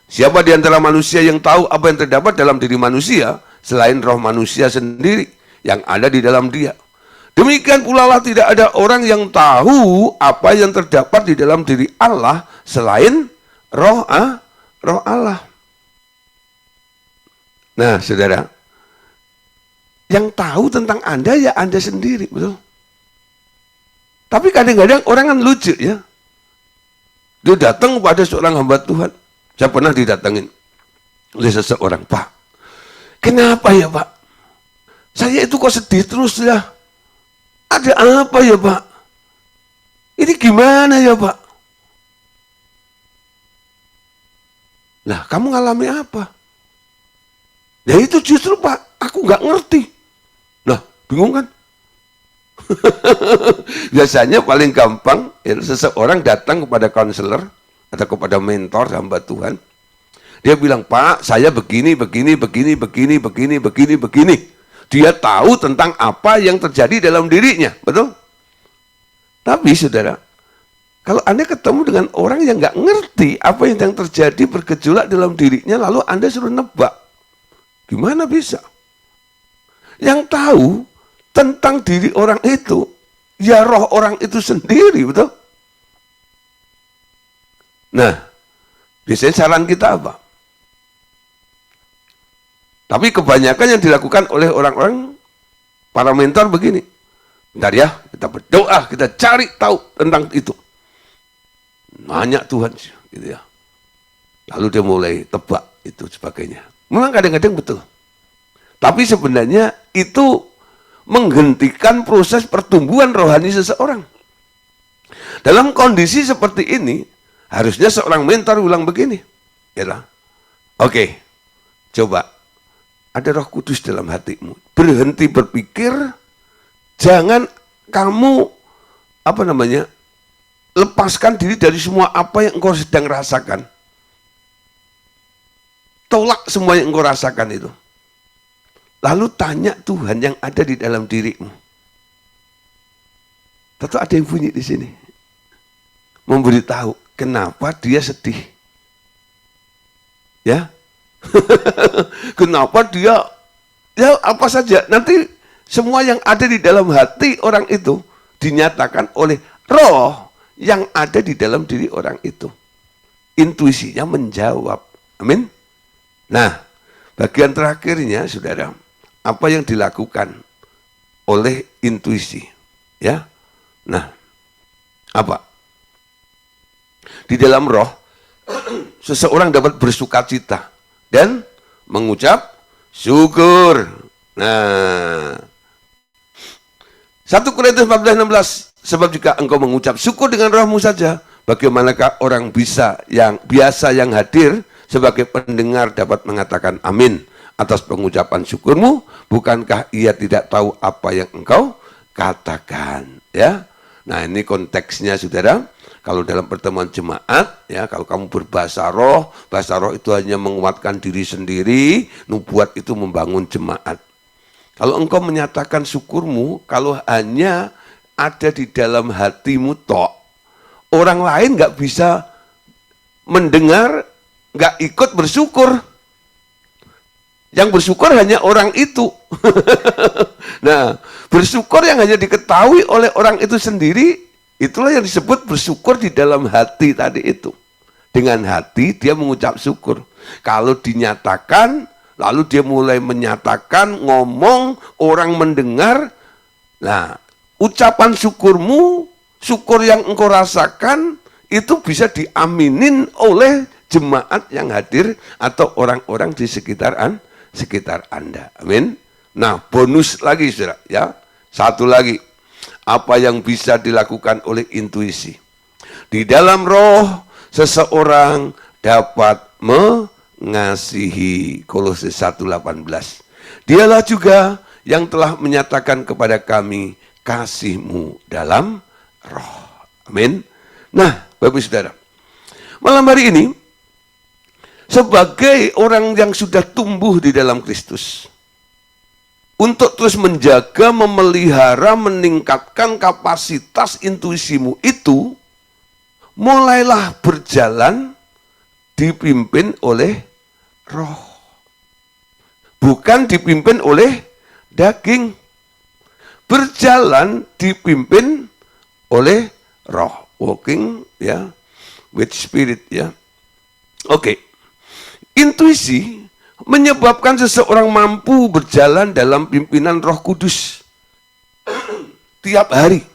Siapa di antara manusia yang tahu apa yang terdapat dalam diri manusia selain roh manusia sendiri yang ada di dalam dia? Demikian pula lah tidak ada orang yang tahu apa yang terdapat di dalam diri Allah selain roh Allah. Nah, saudara, yang tahu tentang Anda ya Anda sendiri, betul? Tapi kadang-kadang orang kan lucu ya. Dia datang kepada seorang hamba Tuhan. Saya pernah didatengin oleh seseorang, Pak, kenapa ya Pak? Saya itu kok sedih terus ya? Ada apa ya Pak? Ini gimana ya Pak? Lah, kamu ngalami apa? Ya itu justru Pak, aku nggak ngerti. Nah, bingung kan? Biasanya paling gampang ya, seseorang datang kepada konselor atau kepada mentor hamba Tuhan. Dia bilang, Pak, saya begini. Dia tahu tentang apa yang terjadi dalam dirinya, betul? Tapi saudara, kalau Anda ketemu dengan orang yang nggak ngerti apa yang terjadi bergejolak dalam dirinya, lalu Anda suruh nebak, gimana bisa? Yang tahu tentang diri orang itu, ya roh orang itu sendiri, betul? Nah, biasanya saran kita apa? Tapi kebanyakan yang dilakukan oleh orang-orang, para mentor begini. Bentar ya, kita berdoa, kita cari tahu tentang itu. Nanya Tuhan, gitu ya. Lalu dia mulai tebak itu sebagainya. Memang kadang-kadang betul. Tapi sebenarnya itu menghentikan proses pertumbuhan rohani seseorang. Dalam kondisi seperti ini, harusnya seorang mentor bilang begini. Ya, oke, coba. Ada Roh Kudus dalam hatimu. Berhenti berpikir, jangan kamu lepaskan diri dari semua apa yang engkau sedang rasakan. Tolak semua yang engkau rasakan itu. Lalu tanya Tuhan yang ada di dalam dirimu. Tentu ada yang bunyi di sini. Memberitahu kenapa dia sedih. Ya. Kenapa dia, ya apa saja, nanti semua yang ada di dalam hati orang itu dinyatakan oleh roh yang ada di dalam diri orang itu. Intuisinya menjawab. Amin. Nah, bagian terakhirnya saudara, apa yang dilakukan oleh intuisi, ya. Nah, apa? Di dalam roh seseorang dapat bersukacita dan mengucap syukur. Nah, 1 Korintus 14:16, sebab jika engkau mengucap syukur dengan rohmu saja, bagaimanakah orang biasa yang hadir sebagai pendengar dapat mengatakan amin atas pengucapan syukurmu? Bukankah ia tidak tahu apa yang engkau katakan? Ya. Nah, ini konteksnya saudara. Kalau dalam pertemuan jemaat, ya, kalau kamu berbahasa roh itu hanya menguatkan diri sendiri, nubuat itu membangun jemaat. Kalau engkau menyatakan syukurmu, kalau hanya ada di dalam hatimu tok, orang lain nggak bisa mendengar, nggak ikut bersyukur. Yang bersyukur hanya orang itu. Nah, bersyukur yang hanya diketahui oleh orang itu sendiri, Itulah yang disebut bersyukur di dalam hati tadi itu. Dengan hati dia mengucap syukur. Kalau dinyatakan, lalu dia mulai menyatakan, ngomong, orang mendengar. Nah, ucapan syukurmu, syukur yang engkau rasakan, itu bisa diaminin oleh jemaat yang hadir atau orang-orang di sekitar Anda. Amin. Nah, bonus lagi saudara, ya. Satu lagi. Apa yang bisa dilakukan oleh intuisi. Di dalam roh, seseorang dapat mengasihi. Kolose 1:18. Dialah juga yang telah menyatakan kepada kami kasih-Mu dalam roh. Amin. Nah, Bapak Saudara, malam hari ini, sebagai orang yang sudah tumbuh di dalam Kristus, untuk terus menjaga, memelihara, meningkatkan kapasitas intuisimu itu, mulailah berjalan dipimpin oleh roh. Bukan dipimpin oleh daging. Berjalan dipimpin oleh roh. Walking ya, with spirit ya. Oke. Intuisi menyebabkan seseorang mampu berjalan dalam pimpinan Roh Kudus. Tiap hari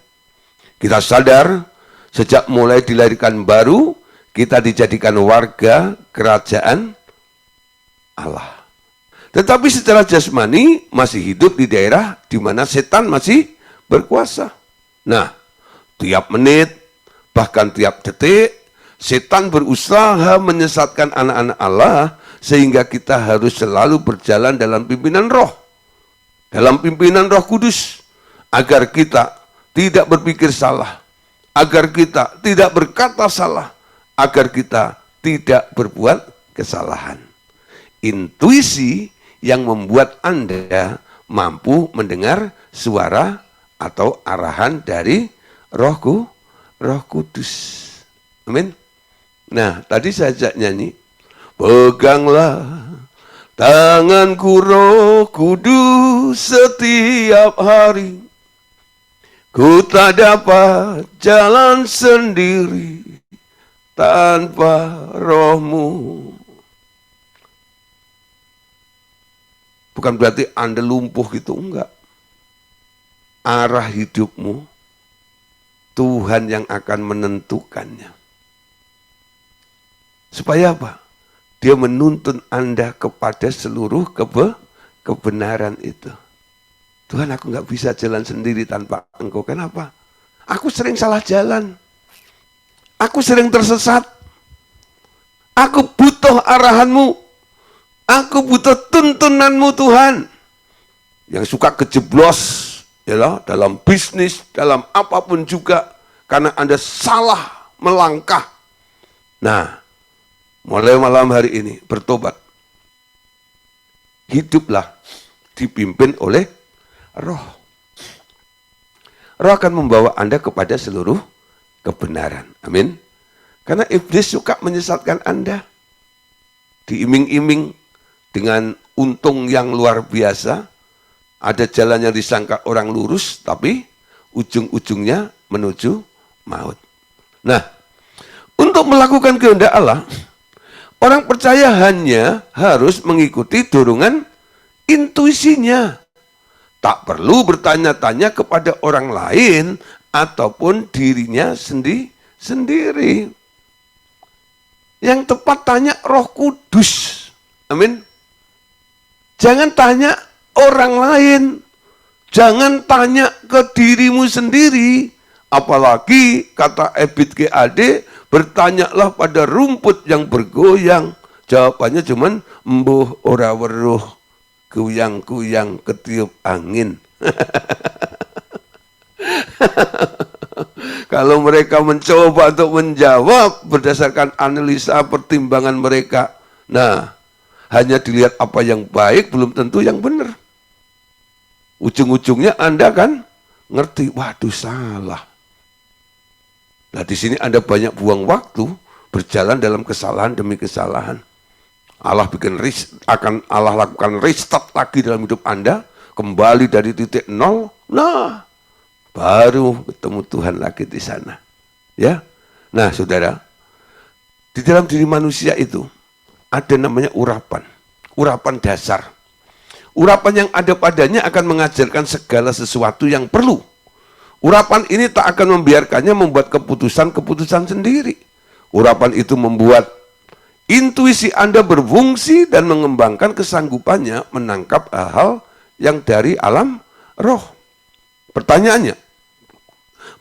kita sadar sejak mulai dilahirkan baru, kita dijadikan warga kerajaan Allah. Tetapi secara jasmani masih hidup di daerah di mana setan masih berkuasa. Nah, tiap menit, bahkan tiap detik, setan berusaha menyesatkan anak-anak Allah, sehingga kita harus selalu berjalan dalam pimpinan roh. Dalam pimpinan Roh Kudus. Agar kita tidak berpikir salah. Agar kita tidak berkata salah. Agar kita tidak berbuat kesalahan. Intuisi yang membuat Anda mampu mendengar suara atau arahan dari Roh Kudus. Amin. Nah, tadi saya ajak nyanyi. Peganglah tanganku Roh Kudus setiap hari. Ku tak dapat jalan sendiri tanpa rohmu. Bukan berarti Anda lumpuh gitu, enggak. Arah hidupmu, Tuhan yang akan menentukannya. Supaya apa? Dia menuntun Anda kepada seluruh kebenaran itu. Tuhan, aku nggak bisa jalan sendiri tanpa Engkau. Kenapa? Aku sering salah jalan. Aku sering tersesat. Aku butuh arahan-Mu. Aku butuh tuntunanmu Tuhan. Yang suka kejeblos ya, dalam bisnis, dalam apapun juga. Karena Anda salah melangkah. Nah, mulai malam hari ini bertobat. Hiduplah dipimpin oleh roh. Roh akan membawa Anda kepada seluruh kebenaran. Amin. Karena iblis suka menyesatkan Anda. Diiming-iming dengan untung yang luar biasa. Ada jalan yang disangka orang lurus, tapi ujung-ujungnya menuju maut. Nah, untuk melakukan kehendak Allah, orang percaya hanya harus mengikuti dorongan intuisinya. Tak perlu bertanya-tanya kepada orang lain ataupun dirinya sendiri. Yang tepat tanya Roh Kudus. Amin. Jangan tanya orang lain. Jangan tanya ke dirimu sendiri. Apalagi kata Ebit GAD, bertanyalah pada rumput yang bergoyang. Jawabannya cuman embuh ora weruh, kuyang-kuyang ketiup angin. Kalau mereka mencoba untuk menjawab berdasarkan analisa pertimbangan mereka, nah, hanya dilihat apa yang baik, belum tentu yang benar. Ujung-ujungnya Anda kan ngerti, waduh salah. Nah, di sini Anda banyak buang waktu berjalan dalam kesalahan demi kesalahan. Allah lakukan restart lagi dalam hidup Anda, kembali dari titik nol. Nah, baru ketemu Tuhan lagi di sana. Ya. Nah, saudara, di dalam diri manusia itu ada namanya urapan. Urapan dasar. Urapan yang ada padanya akan mengajarkan segala sesuatu yang perlu. Urapan ini tak akan membiarkannya membuat keputusan-keputusan sendiri. Urapan itu membuat intuisi Anda berfungsi dan mengembangkan kesanggupannya menangkap hal-hal yang dari alam roh. Pertanyaannya,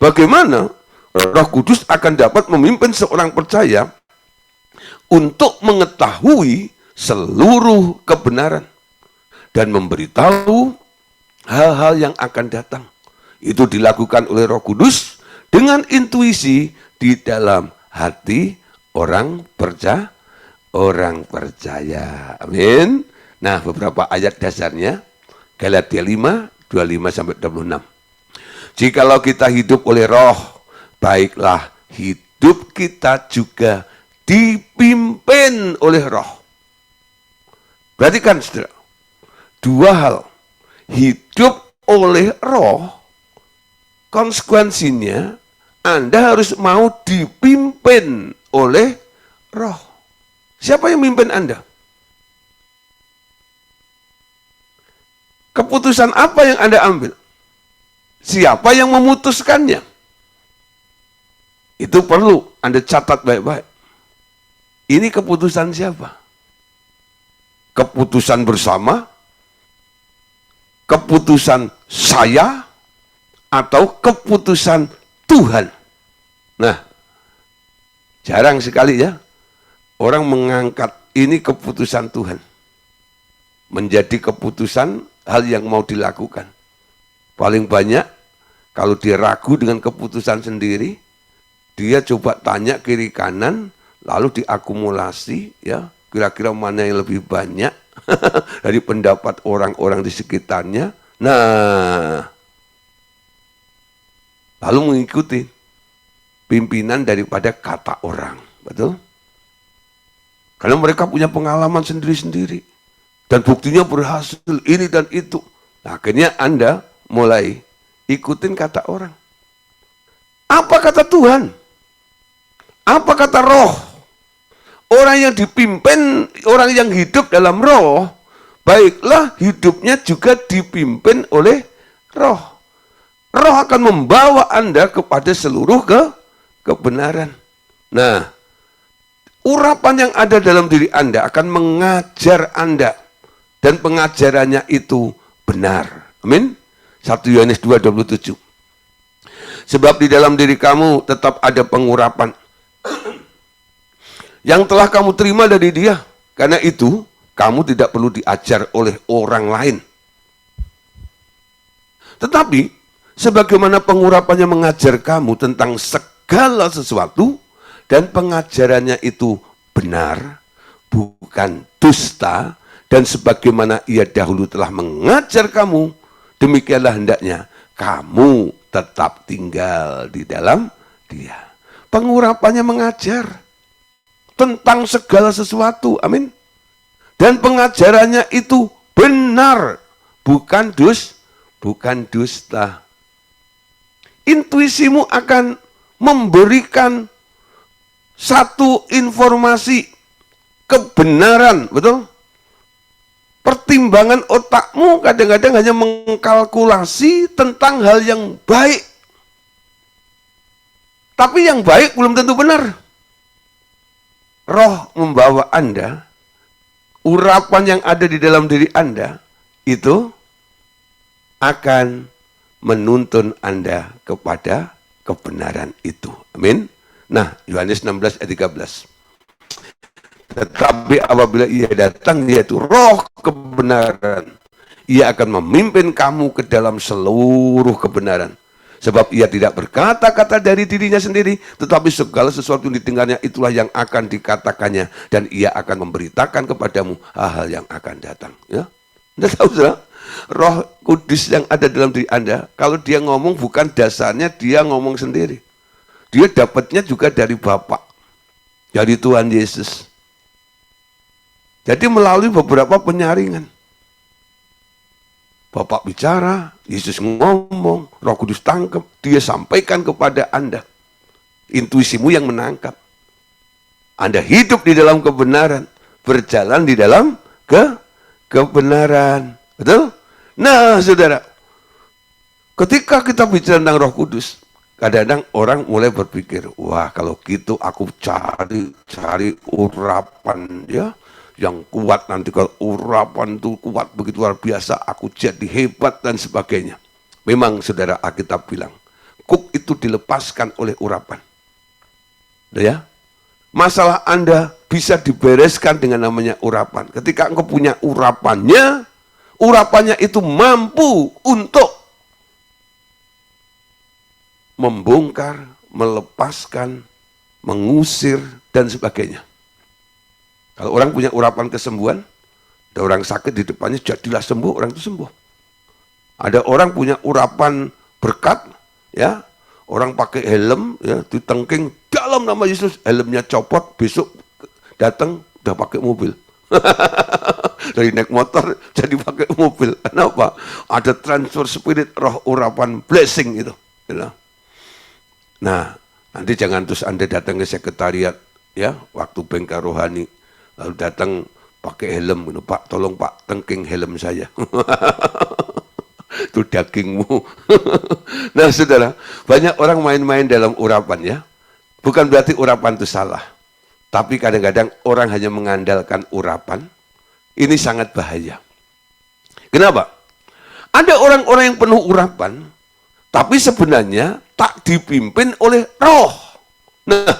bagaimana Roh Kudus akan dapat memimpin seorang percaya untuk mengetahui seluruh kebenaran dan memberitahu hal-hal yang akan datang? Itu dilakukan oleh Roh Kudus dengan intuisi di dalam hati orang percaya. Amin. Nah, beberapa ayat dasarnya Galatia 5, 25-26. Jikalau kita hidup oleh roh, baiklah hidup kita juga dipimpin oleh roh. Perhatikan saudara, dua hal. Hidup oleh roh, konsekuensinya Anda harus mau dipimpin oleh roh. Siapa yang memimpin Anda? Keputusan apa yang Anda ambil? Siapa yang memutuskannya? Itu perlu Anda catat baik-baik. Ini keputusan siapa? Keputusan bersama? Keputusan saya? Atau keputusan Tuhan? Nah, jarang sekali ya orang mengangkat ini keputusan Tuhan menjadi keputusan hal yang mau dilakukan. Paling banyak kalau dia ragu dengan keputusan sendiri, dia coba tanya kiri kanan, lalu diakumulasi, ya kira-kira mana yang lebih banyak dari pendapat orang-orang di sekitarnya. Nah, lalu mengikuti pimpinan daripada kata orang, betul? Karena mereka punya pengalaman sendiri-sendiri. Dan buktinya berhasil ini dan itu. Nah, akhirnya Anda mulai ikutin kata orang. Apa kata Tuhan? Apa kata roh? Orang yang dipimpin, orang yang hidup dalam roh, baiklah hidupnya juga dipimpin oleh roh. Roh akan membawa Anda kepada seluruh kebenaran. Nah, urapan yang ada dalam diri Anda akan mengajar Anda. Dan pengajarannya itu benar. Amin. 1 Yohanes 2:27. Sebab di dalam diri kamu tetap ada pengurapan yang telah kamu terima dari Dia. Karena itu, kamu tidak perlu diajar oleh orang lain. Tetapi, sebagaimana pengurapannya mengajar kamu tentang segala sesuatu, dan pengajarannya itu benar, bukan dusta, dan sebagaimana ia dahulu telah mengajar kamu, demikianlah hendaknya kamu tetap tinggal di dalam Dia. Pengurapannya mengajar tentang segala sesuatu, amin. Dan pengajarannya itu benar, bukan dusta. Intuisimu akan memberikan satu informasi kebenaran, betul? Pertimbangan otakmu kadang-kadang hanya mengkalkulasi tentang hal yang baik. Tapi yang baik belum tentu benar. Roh membawa Anda, urapan yang ada di dalam diri Anda, itu akan menuntun Anda kepada kebenaran itu. Amin. Nah, Yohanes 16 ayat 13. Tetapi apabila ia datang, yaitu roh kebenaran, ia akan memimpin kamu ke dalam seluruh kebenaran. Sebab ia tidak berkata-kata dari dirinya sendiri, tetapi segala sesuatu yang didengarnya itulah yang akan dikatakannya. Dan ia akan memberitakan kepadamu hal-hal yang akan datang. Ya, Anda tahu saudara? Roh Kudus yang ada dalam diri Anda, kalau dia ngomong bukan dasarnya dia ngomong sendiri. Dia dapatnya juga dari Bapa, dari Tuhan Yesus. Jadi melalui beberapa penyaringan. Bapak bicara, Yesus ngomong, Roh Kudus tangkap, dia sampaikan kepada Anda. Intuisimu yang menangkap. Anda hidup di dalam kebenaran, berjalan di dalam kebenaran. Betul? Nah, saudara, ketika kita bicara tentang Roh Kudus, kadang-kadang orang mulai berpikir, wah kalau gitu aku cari urapan ya, yang kuat. Nanti kalau urapan itu kuat begitu luar biasa, aku jadi hebat dan sebagainya. Memang saudara, Alkitab bilang, kuk itu dilepaskan oleh urapan. Ya, masalah Anda bisa dibereskan dengan namanya urapan. Ketika engkau punya urapannya itu mampu untuk membongkar, melepaskan, mengusir, dan sebagainya. Kalau orang punya urapan kesembuhan, ada orang sakit di depannya, jadilah sembuh, orang itu sembuh. Ada orang punya urapan berkat, ya, orang pakai helm, ya, ditengking dalam nama Yesus, helmnya copot, besok datang udah pakai mobil. Dari naik motor jadi pakai mobil. Kenapa? Ada transfer spirit, roh urapan blessing itu. Ya. Nah, nanti jangan terus Anda datang ke sekretariat, ya, waktu bengkel rohani, lalu datang pakai helm, gitu, Pak, tolong Pak, tengking helm saya. Itu dagingmu. Nah, saudara, banyak orang main-main dalam urapan, ya. Bukan berarti urapan itu salah. Tapi kadang-kadang orang hanya mengandalkan urapan. Ini sangat bahaya. Kenapa? Ada orang-orang yang penuh urapan, tapi sebenarnya tak dipimpin oleh roh. Nah,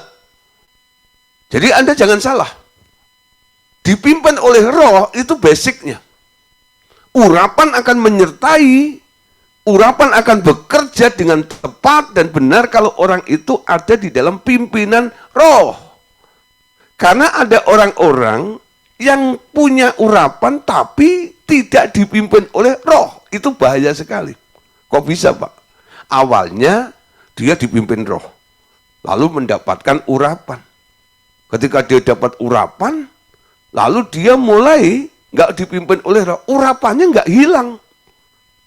jadi Anda jangan salah. Dipimpin oleh roh itu basicnya. Urapan akan menyertai, urapan akan bekerja dengan tepat dan benar kalau orang itu ada di dalam pimpinan roh. Karena ada orang-orang yang punya urapan tapi tidak dipimpin oleh roh. Itu bahaya sekali. Kok bisa, Pak? Awalnya dia dipimpin roh, lalu mendapatkan urapan. Ketika dia dapat urapan, lalu dia mulai nggak dipimpin oleh roh, urapannya nggak hilang.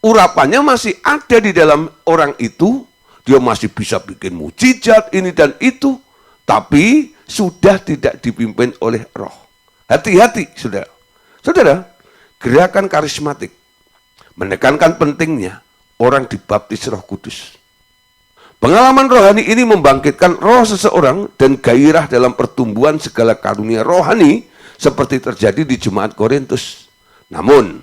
Urapannya masih ada di dalam orang itu, dia masih bisa bikin mujizat ini dan itu, tapi sudah tidak dipimpin oleh roh. Hati-hati, saudara. Saudara, gerakan karismatik menekankan pentingnya orang dibaptis Roh Kudus. Pengalaman rohani ini membangkitkan roh seseorang dan gairah dalam pertumbuhan segala karunia rohani seperti terjadi di Jemaat Korintus. Namun,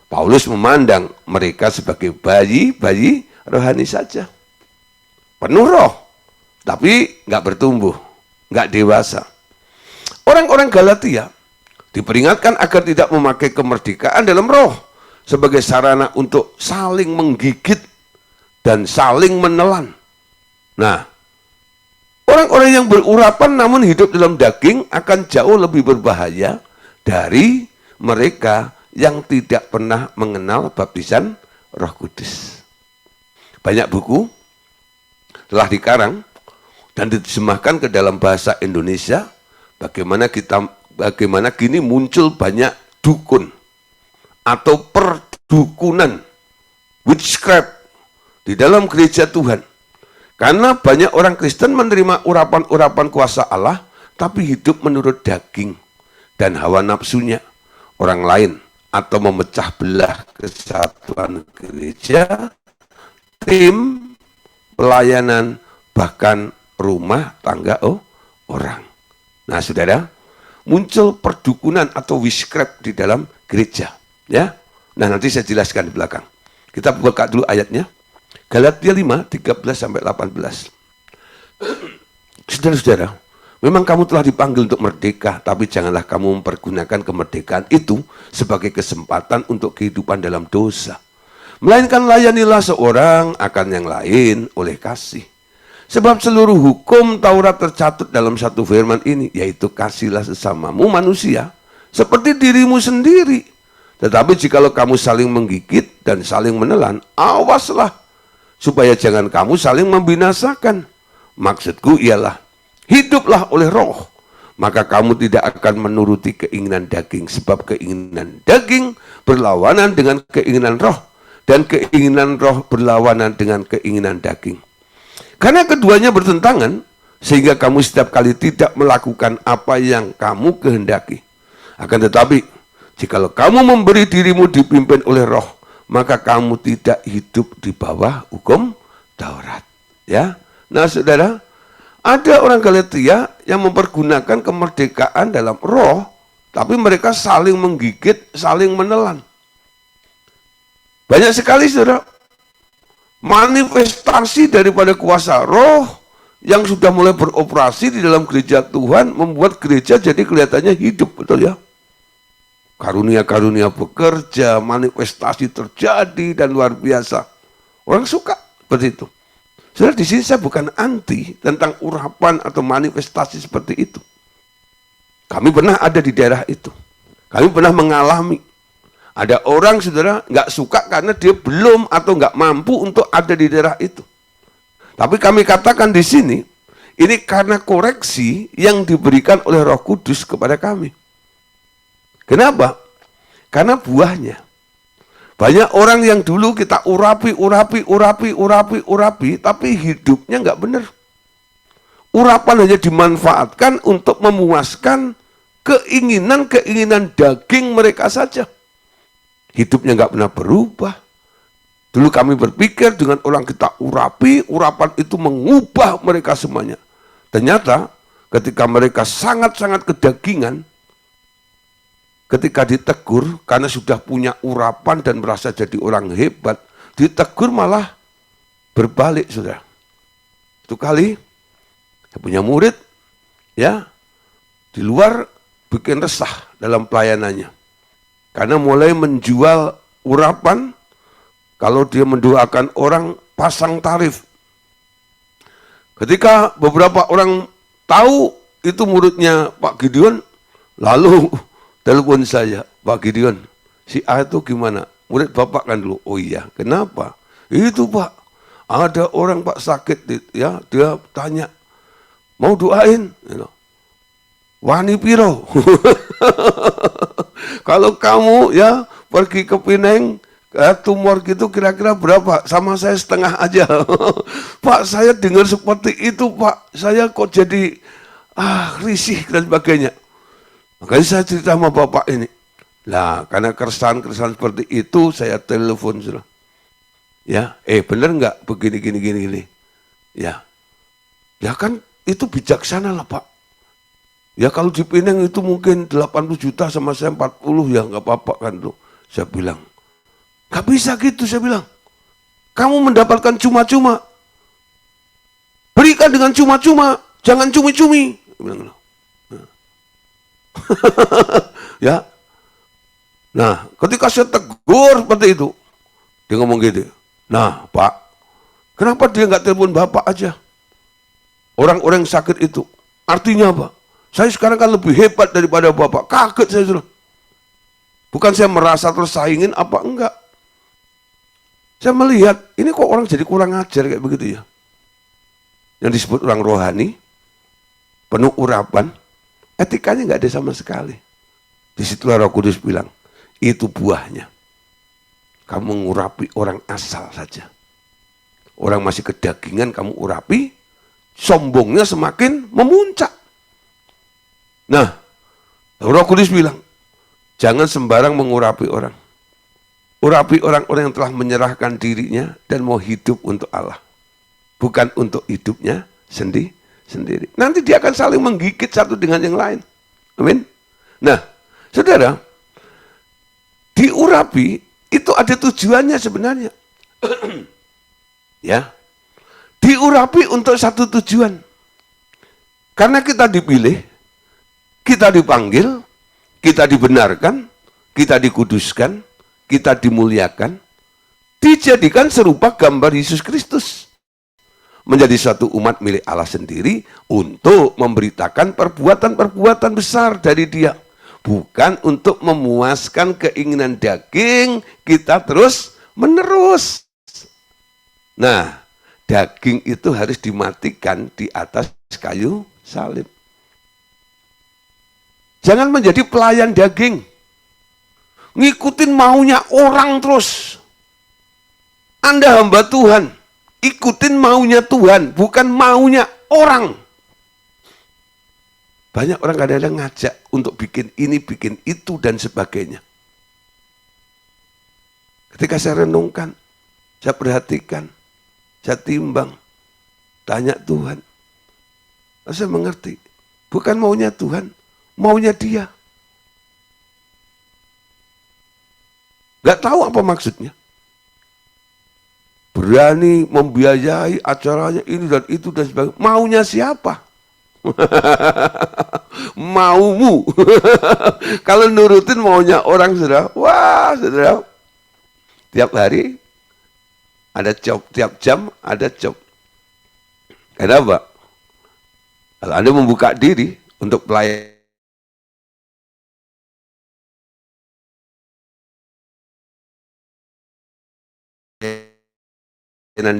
Paulus memandang mereka sebagai bayi-bayi rohani saja. Penuh roh, tapi nggak bertumbuh, nggak dewasa. Orang-orang Galatia diperingatkan agar tidak memakai kemerdekaan dalam roh sebagai sarana untuk saling menggigit dan saling menelan. Nah, orang-orang yang berurapan namun hidup dalam daging akan jauh lebih berbahaya dari mereka yang tidak pernah mengenal baptisan Roh Kudus. Banyak buku telah dikarang dan diterjemahkan ke dalam bahasa Indonesia. Bagaimana kini muncul banyak dukun atau perdukunan, witchcraft di dalam gereja Tuhan. Karena banyak orang Kristen menerima urapan-urapan kuasa Allah, tapi hidup menurut daging dan hawa nafsunya orang lain, atau memecah belah kesatuan gereja, tim, pelayanan, bahkan rumah tangga orang. Nah, saudara, muncul perdukunan atau witchcraft di dalam gereja. Ya, nah nanti saya jelaskan di belakang. Kita buka dulu ayatnya. Galatia 5, 13-18. Saudara-saudara, memang kamu telah dipanggil untuk merdeka, tapi janganlah kamu mempergunakan kemerdekaan itu sebagai kesempatan untuk kehidupan dalam dosa. Melainkan layanilah seorang akan yang lain oleh kasih. Sebab seluruh hukum Taurat tercatut dalam satu firman ini, yaitu kasihlah sesamamu manusia seperti dirimu sendiri. Tetapi jikalau kamu saling menggigit dan saling menelan, awaslah supaya jangan kamu saling membinasakan. Maksudku ialah, hiduplah oleh roh, maka kamu tidak akan menuruti keinginan daging. Sebab keinginan daging berlawanan dengan keinginan roh, dan keinginan roh berlawanan dengan keinginan daging. Karena keduanya bertentangan, sehingga kamu setiap kali tidak melakukan apa yang kamu kehendaki. Akan tetapi, jikalau kamu memberi dirimu dipimpin oleh roh, maka kamu tidak hidup di bawah hukum Taurat. Ya, nah saudara, ada orang Galatia yang mempergunakan kemerdekaan dalam roh, tapi mereka saling menggigit, saling menelan. Banyak sekali saudara, manifestasi daripada kuasa roh yang sudah mulai beroperasi di dalam gereja Tuhan, membuat gereja jadi kelihatannya hidup, betul ya? Karunia-karunia bekerja, manifestasi terjadi, dan luar biasa. Orang suka seperti itu. Saudara, di sini saya bukan anti tentang urapan atau manifestasi seperti itu. Kami pernah ada di daerah itu. Kami pernah mengalami. Ada orang, saudara, nggak suka karena dia belum atau nggak mampu untuk ada di daerah itu. Tapi kami katakan di sini, ini karena koreksi yang diberikan oleh Roh Kudus kepada kami. Kenapa? Karena buahnya. Banyak orang yang dulu kita urapi, tapi hidupnya nggak benar. Urapan hanya dimanfaatkan untuk memuaskan keinginan-keinginan daging mereka saja. Hidupnya nggak pernah berubah. Dulu kami berpikir dengan orang kita urapi, urapan itu mengubah mereka semuanya. Ternyata ketika mereka sangat-sangat kedagingan, ketika ditegur karena sudah punya urapan dan merasa jadi orang hebat, ditegur malah berbalik, saudara. Itu kali saya punya murid, ya, di luar bikin resah dalam pelayanannya. Karena mulai menjual urapan, kalau dia mendoakan orang pasang tarif. Ketika beberapa orang tahu itu muridnya Pak Gideon, lalu telepon saya, Pak Gideon, si A itu gimana? Murid Bapak kan dulu. Oh iya, kenapa? Itu Pak, ada orang Pak sakit, ya, dia tanya, mau doain? Wani piro? Kalau kamu ya pergi ke Pineng, tumor gitu kira-kira berapa? Sama saya setengah aja. Pak, saya dengar seperti itu Pak, saya kok jadi risih dan sebagainya. Makanya saya cerita sama Bapak ini. Lah, karena keresahan-keresahan seperti itu saya telepon sudah. Ya, bener nggak begini. Ya, ya kan itu bijaksana lah Pak. Ya kalau di Pineng itu mungkin 80 juta sama saya 40 ya nggak apa-apa kan tuh. Saya bilang, gak bisa gitu, saya bilang. Kamu mendapatkan cuma-cuma. Berikan dengan cuma-cuma, jangan cumi-cumi. Ya. Nah, ketika saya tegur seperti itu, dia ngomong gitu. Nah, Pak, kenapa dia nggak telepon Bapak aja? Orang-orang yang sakit itu. Artinya apa? Saya sekarang kan lebih hebat daripada Bapak. Kaget saya sudah. Bukan saya merasa tersaingin apa enggak. Saya melihat, ini kok orang jadi kurang ajar kayak begitu ya. Yang disebut orang rohani, penuh urapan, etikanya nggak ada sama sekali. Disitulah Roh Kudus bilang, itu buahnya. Kamu mengurapi orang asal saja. Orang masih kedagingan kamu urapi, sombongnya semakin memuncak. Nah, Roh Kudus bilang, jangan sembarang mengurapi orang. Urapi orang-orang yang telah menyerahkan dirinya dan mau hidup untuk Allah. Bukan untuk hidupnya sendiri. Nanti dia akan saling menggigit satu dengan yang lain. Amin. Nah, saudara, diurapi itu ada tujuannya sebenarnya. Ya. Diurapi untuk satu tujuan. Karena kita dipilih, kita dipanggil, kita dibenarkan, kita dikuduskan, kita dimuliakan, dijadikan serupa gambar Yesus Kristus. Menjadi satu umat milik Allah sendiri untuk memberitakan perbuatan-perbuatan besar dari Dia. Bukan untuk memuaskan keinginan daging kita terus menerus. Nah, daging itu harus dimatikan di atas kayu salib. Jangan menjadi pelayan daging. Ngikutin maunya orang terus. Anda hamba Tuhan, ikutin maunya Tuhan, bukan maunya orang. Banyak orang kadang-kadang ngajak untuk bikin ini, bikin itu, dan sebagainya. Ketika saya renungkan, saya perhatikan, saya timbang, tanya Tuhan. Saya mengerti, bukan maunya Tuhan, maunya dia. Gak tahu apa maksudnya. Berani membiayai acaranya ini dan itu dan sebagainya. Maunya siapa? Maumu. Kalau nurutin maunya orang, saudara, wah saudara, tiap hari ada job, tiap jam ada job. Kenapa? Kalau Anda membuka diri untuk pelayanan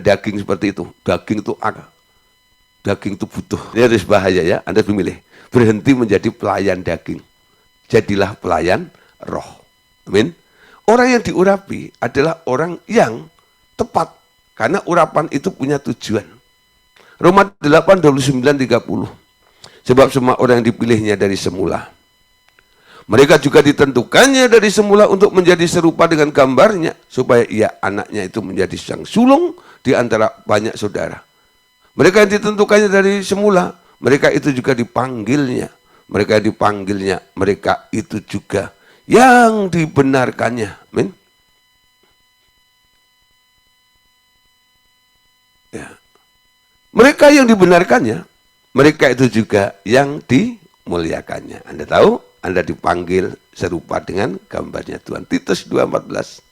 daging seperti itu, daging itu agak, daging itu butuh. Ini harus bahaya ya, Anda memilih. Berhenti menjadi pelayan daging. Jadilah pelayan roh. Amin. Orang yang diurapi adalah orang yang tepat. Karena urapan itu punya tujuan. Roma 8:29-30. Sebab semua orang yang dipilihnya dari semula. Mereka juga ditentukannya dari semula untuk menjadi serupa dengan gambarnya, supaya ia anaknya itu menjadi sang sulung di antara banyak saudara. Mereka yang ditentukannya dari semula, mereka itu juga dipanggilnya. Mereka yang dipanggilnya, mereka itu juga yang dibenarkannya. Amin. Ya. Mereka yang dibenarkannya, mereka itu juga yang dimuliakannya. Anda tahu? Anda dipanggil serupa dengan gambarnya Tuhan. Titus 2:14.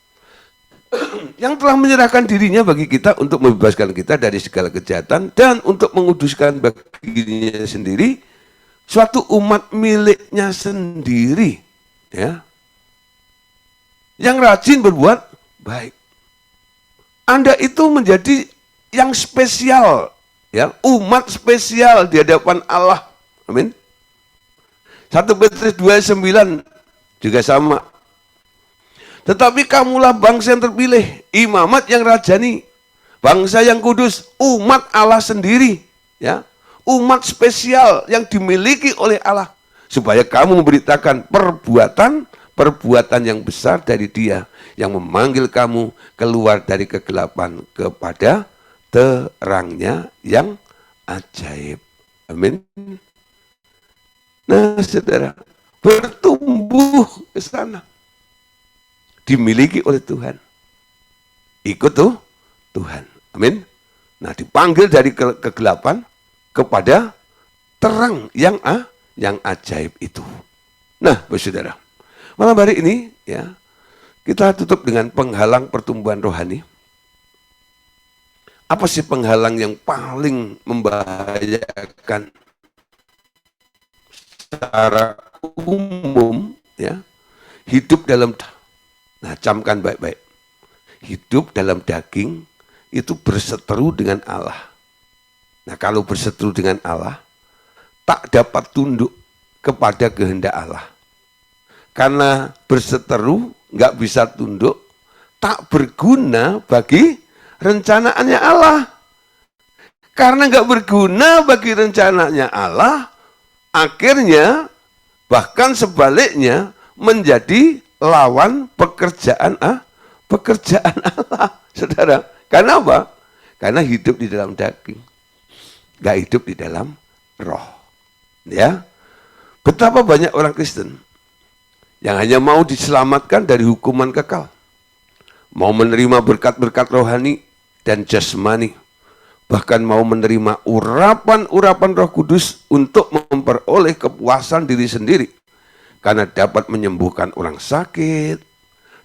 Yang telah menyerahkan dirinya bagi kita untuk membebaskan kita dari segala kejahatan dan untuk menguduskan baginya sendiri suatu umat miliknya sendiri, ya, yang rajin berbuat baik. Anda itu menjadi yang spesial, ya, umat spesial di hadapan Allah. Amin. 1 Petrus 2:9 juga sama. Tetapi kamulah bangsa yang terpilih, imamat yang rajani, bangsa yang kudus, umat Allah sendiri, ya, umat spesial yang dimiliki oleh Allah, supaya kamu memberitakan perbuatan yang besar dari Dia yang memanggil kamu keluar dari kegelapan kepada terangnya yang ajaib. Amin. Nah, saudara, bertumbuh ke sana. Dimiliki oleh Tuhan. Ikut tuh Tuhan. Amin. Nah, dipanggil dari kegelapan kepada terang yang ajaib itu. Nah, saudara, malam hari ini ya, kita tutup dengan penghalang pertumbuhan rohani. Apa sih penghalang yang paling membahayakan secara umum, ya? Hidup dalam, nah, camkan baik-baik. Hidup dalam daging itu berseteru dengan Allah. Nah, kalau berseteru dengan Allah, tak dapat tunduk kepada kehendak Allah. Karena berseteru, nggak bisa tunduk, tak berguna bagi rencanaannya Allah. Karena nggak berguna bagi rencananya Allah, akhirnya bahkan sebaliknya menjadi lawan pekerjaan Allah, saudara. Karena apa? Karena hidup di dalam daging, nggak hidup di dalam roh. Ya, betapa banyak orang Kristen yang hanya mau diselamatkan dari hukuman kekal, mau menerima berkat-berkat rohani dan jasmani, bahkan mau menerima urapan-urapan Roh Kudus untuk memperoleh kepuasan diri sendiri, karena dapat menyembuhkan orang sakit,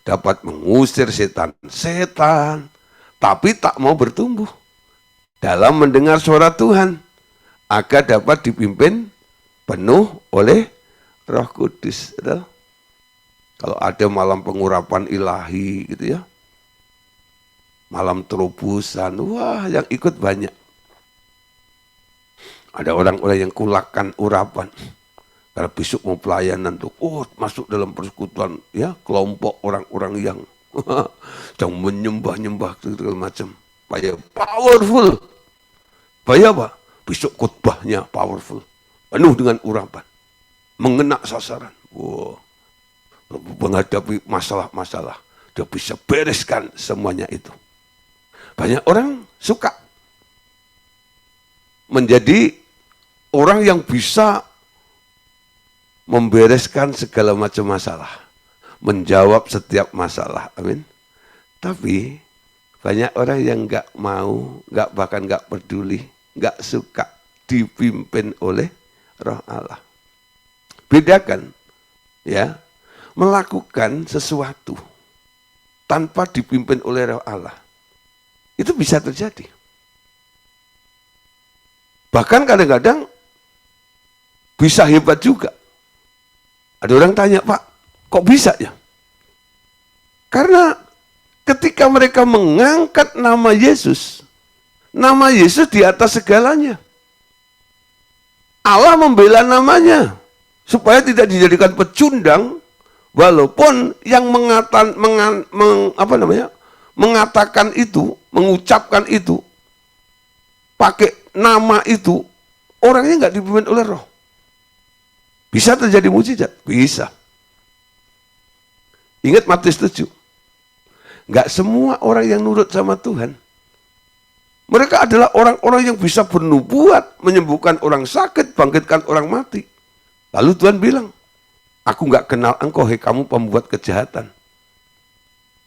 dapat mengusir setan-setan, tapi tak mau bertumbuh dalam mendengar suara Tuhan, agar dapat dipimpin penuh oleh Roh Kudus. Kalau ada malam pengurapan ilahi gitu ya, malam terobosan, wah yang ikut banyak. Ada orang-orang yang kulakkan urapan. Karena besok mau pelayanan tuh, masuk dalam persekutuan, ya, kelompok orang-orang yang Jangan menyembah-nyembah segala macam. Supaya powerful. Supaya apa? Besok khotbahnya powerful. Penuh dengan urapan. Mengena sasaran. Wow. Menghadapi masalah-masalah. Dia bisa bereskan semuanya itu. Banyak orang suka menjadi orang yang bisa membereskan segala macam masalah. Menjawab setiap masalah. Amin. Tapi banyak orang yang nggak mau, bahkan nggak peduli, nggak suka dipimpin oleh Roh Allah. Bedakan, ya, melakukan sesuatu tanpa dipimpin oleh Roh Allah. Itu bisa terjadi. Bahkan kadang-kadang bisa hebat juga. Ada orang tanya, Pak, kok bisa ya? Karena ketika mereka mengangkat nama Yesus di atas segalanya. Allah membela namanya supaya tidak dijadikan pecundang, walaupun yang mengatakan itu, mengucapkan itu, pakai nama itu, orangnya nggak dipimpin oleh Roh. Bisa terjadi mujizat? Bisa. Ingat Matius 7. Nggak semua orang yang nurut sama Tuhan. Mereka adalah orang-orang yang bisa bernubuat, menyembuhkan orang sakit, bangkitkan orang mati. Lalu Tuhan bilang, aku nggak kenal engkau, hei kamu pembuat kejahatan.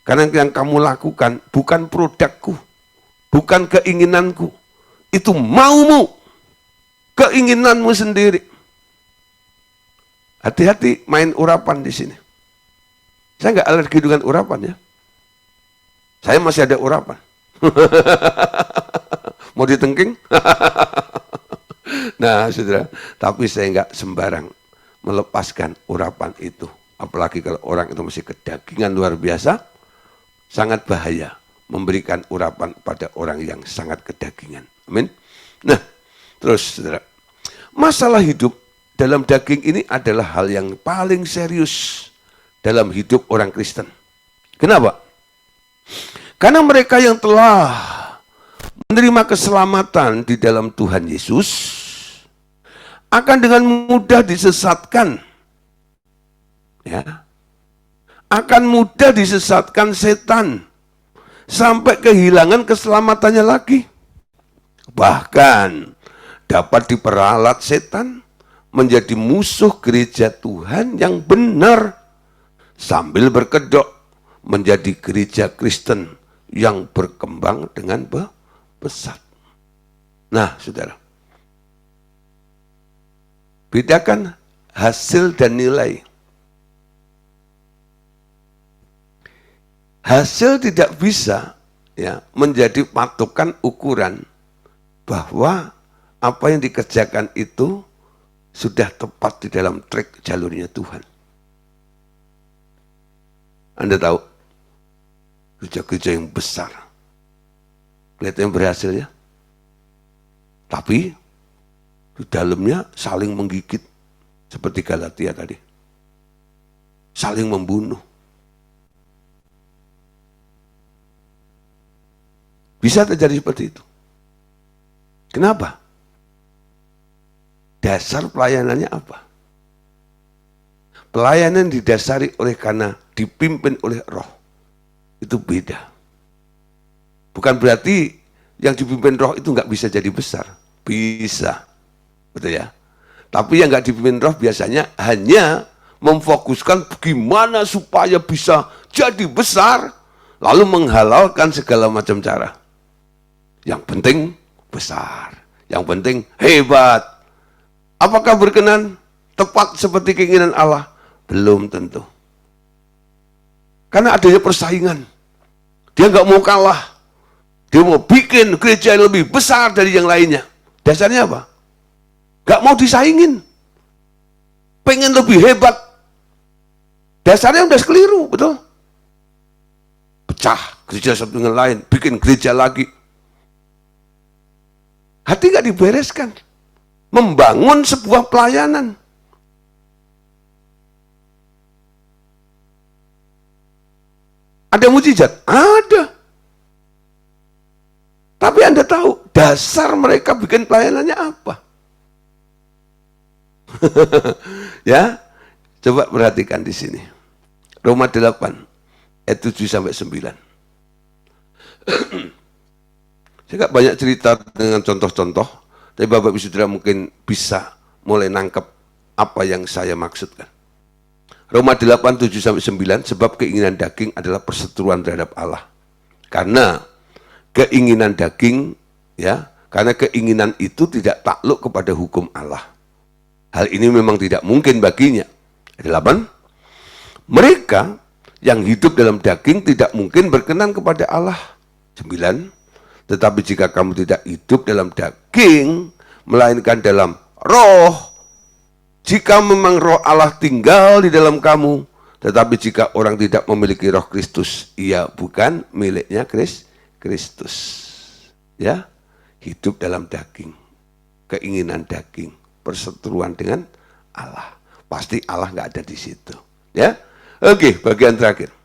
Karena yang kamu lakukan bukan produkku, bukan keinginanku. Itu maumu, keinginanmu sendiri. Hati-hati main urapan di sini. Saya nggak alergi dengan urapan ya. Saya masih ada urapan. Mau ditengking? Nah, saudara, tapi saya nggak sembarang melepaskan urapan itu. Apalagi kalau orang itu masih kedagingan luar biasa, sangat bahaya memberikan urapan pada orang yang sangat kedagingan. Amin. Nah, terus saudara, masalah hidup dalam daging ini adalah hal yang paling serius dalam hidup orang Kristen. Kenapa? Karena mereka yang telah menerima keselamatan di dalam Tuhan Yesus akan dengan mudah disesatkan. Ya. Akan mudah disesatkan setan sampai kehilangan keselamatannya lagi. Bahkan dapat diperalat setan menjadi musuh gereja Tuhan yang benar sambil berkedok menjadi gereja Kristen yang berkembang dengan pesat. Nah, saudara, bedakan hasil dan nilai. Hasil tidak bisa ya menjadi patokan ukuran bahwa apa yang dikerjakan itu sudah tepat di dalam track jalurnya Tuhan. Anda tahu, gereja-gereja yang besar, kelihatannya berhasil ya. Tapi di dalamnya saling menggigit, seperti Galatia tadi. Saling membunuh. Bisa terjadi seperti itu. Kenapa? Dasar pelayanannya apa? Pelayanan didasari oleh karena dipimpin oleh Roh. Itu beda. Bukan berarti yang dipimpin Roh itu nggak bisa jadi besar. Bisa. Betul ya? Tapi yang nggak dipimpin Roh biasanya hanya memfokuskan bagaimana supaya bisa jadi besar, lalu menghalalkan segala macam cara. Yang penting besar. Yang penting hebat. Apakah berkenan tepat seperti keinginan Allah? Belum tentu. Karena adanya persaingan. Dia nggak mau kalah. Dia mau bikin gereja yang lebih besar dari yang lainnya. Dasarnya apa? Nggak mau disaingin. Pengen lebih hebat. Dasarnya udah keliru, betul? Pecah gereja satu dengan lain. Bikin gereja lagi. Hati nggak dibereskan. Membangun sebuah pelayanan. Ada mujizat? Ada. Tapi Anda tahu dasar mereka bikin pelayanannya apa? Ya, coba perhatikan di sini. Roma 8 ayat 7 sampai 9. Saya nggak banyak cerita dengan contoh-contoh, tapi Bapak Ibu Saudara mungkin bisa mulai nangkep apa yang saya maksudkan. Roma 8, 7 sampai 9, sebab keinginan daging adalah perseteruan terhadap Allah. Karena keinginan daging, ya, karena keinginan itu tidak takluk kepada hukum Allah. Hal ini memang tidak mungkin baginya. Ayat 8, mereka yang hidup dalam daging tidak mungkin berkenan kepada Allah. 9, tetapi jika kamu tidak hidup dalam daging, melainkan dalam roh, jika memang roh Allah tinggal di dalam kamu, tetapi jika orang tidak memiliki roh Kristus, ia bukan miliknya Kristus. Ya, hidup dalam daging, keinginan daging, perseteruan dengan Allah. Pasti Allah nggak ada di situ. Ya, oke, bagian terakhir.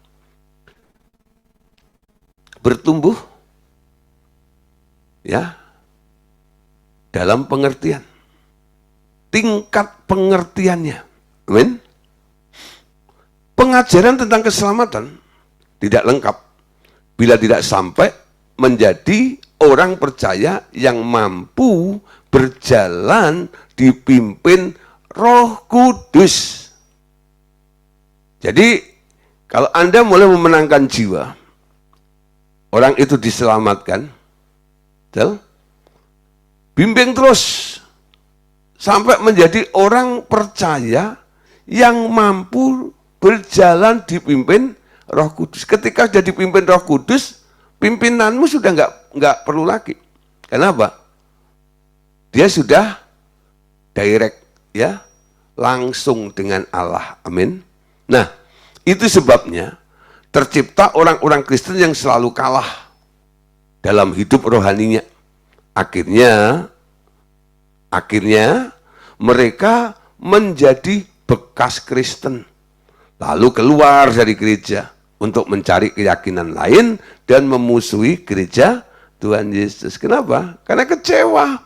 Bertumbuh, ya, dalam pengertian, tingkat pengertiannya. Amin. Pengajaran tentang keselamatan tidak lengkap bila tidak sampai menjadi orang percaya yang mampu berjalan dipimpin Roh Kudus. Jadi, kalau Anda mulai memenangkan jiwa, orang itu diselamatkan, bimbing terus sampai menjadi orang percaya yang mampu berjalan dipimpin Roh Kudus. Ketika sudah dipimpin Roh Kudus, pimpinanmu sudah nggak perlu lagi. Kenapa? Dia sudah direct, ya, langsung dengan Allah. Amin. Nah, itu sebabnya tercipta orang-orang Kristen yang selalu kalah dalam hidup rohaninya. Akhirnya mereka menjadi bekas Kristen, lalu keluar dari gereja untuk mencari keyakinan lain dan memusuhi gereja Tuhan Yesus. Kenapa? Karena kecewa.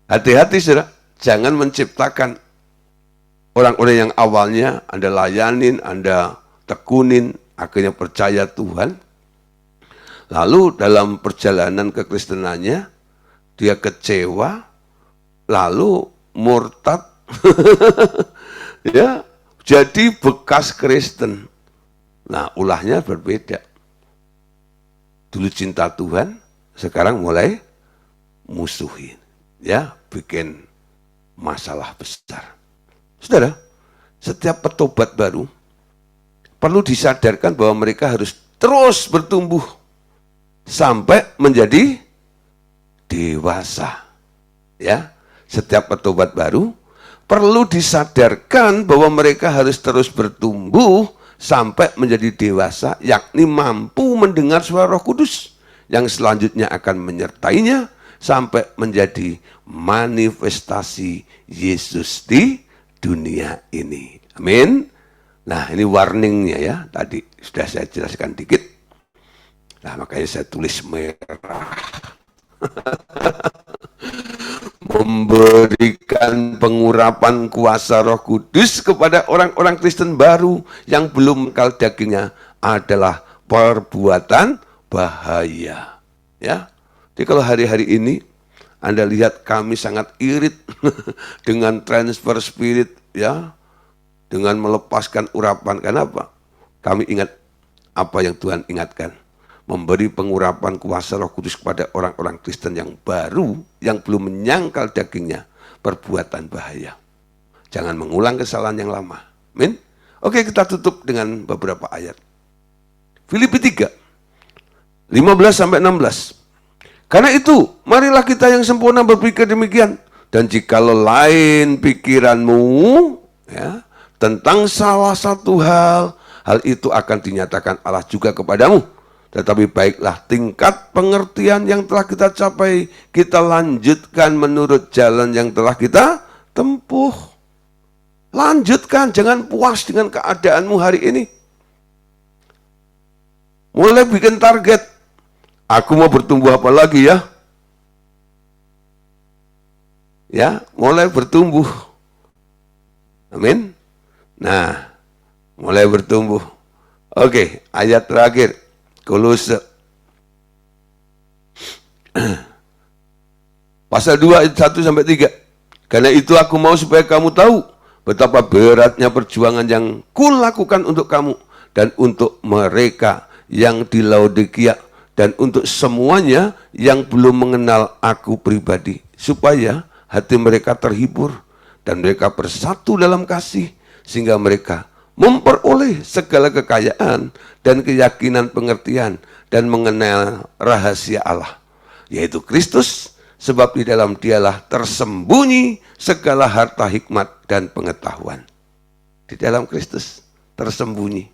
Hati-hati, saudara, jangan menciptakan orang-orang yang awalnya Anda layanin, Anda tekunin, akhirnya percaya Tuhan, lalu dalam perjalanan kekristenannya dia kecewa, lalu murtad, ya, jadi bekas Kristen. Nah, ulahnya berbeda. Dulu cinta Tuhan, sekarang mulai musuhin, ya, bikin masalah besar. Saudara, setiap petobat baru perlu disadarkan bahwa mereka harus terus bertumbuh sampai menjadi dewasa. Ya, setiap petobat baru perlu disadarkan bahwa mereka harus terus bertumbuh sampai menjadi dewasa, yakni mampu mendengar suara Roh Kudus yang selanjutnya akan menyertainya sampai menjadi manifestasi Yesus di dunia ini. Amin. Nah, ini warningnya, ya, tadi sudah saya jelaskan dikit. Nah, makanya saya tulis merah. Memberikan pengurapan kuasa Roh Kudus kepada orang-orang Kristen baru yang belum mengkal dagingnya adalah perbuatan bahaya. Ya, jadi kalau hari-hari ini Anda lihat kami sangat irit dengan transfer spirit, ya, dengan melepaskan urapan. Kenapa? Kami ingat apa yang Tuhan ingatkan. Memberi pengurapan kuasa Roh Kudus kepada orang-orang Kristen yang baru, yang belum menyangkal dagingnya, perbuatan bahaya. Jangan mengulang kesalahan yang lama. Amin. Oke, kita tutup dengan beberapa ayat. Filipi 3, 15-16. Karena itu, marilah kita yang sempurna berpikir demikian. Dan jikalau lain pikiranmu, ya, tentang salah satu hal itu akan dinyatakan Allah juga kepadamu. Tetapi baiklah tingkat pengertian yang telah kita capai, kita lanjutkan menurut jalan yang telah kita tempuh. Lanjutkan, jangan puas dengan keadaanmu hari ini. Mulai bikin target. Aku mau bertumbuh apa lagi ya? Ya, mulai bertumbuh. Amin. Nah, mulai bertumbuh. Oke, ayat terakhir. Kolose. Pasal 2 ayat 1 sampai 3. Karena itu aku mau supaya kamu tahu betapa beratnya perjuangan yang kulakukan untuk kamu dan untuk mereka yang di Laodikia dan untuk semuanya yang belum mengenal aku pribadi, supaya hati mereka terhibur dan mereka bersatu dalam kasih sehingga mereka memperoleh segala kekayaan dan keyakinan pengertian dan mengenal rahasia Allah, yaitu Kristus, sebab di dalam dialah tersembunyi segala harta hikmat dan pengetahuan. Di dalam Kristus tersembunyi.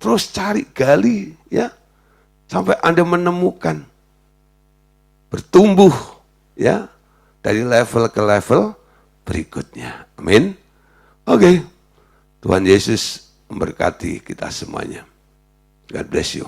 Terus cari, gali, ya, sampai Anda menemukan. Bertumbuh, ya, dari level ke level berikutnya. Amin. Oke. Tuhan Yesus memberkati kita semuanya. God bless you.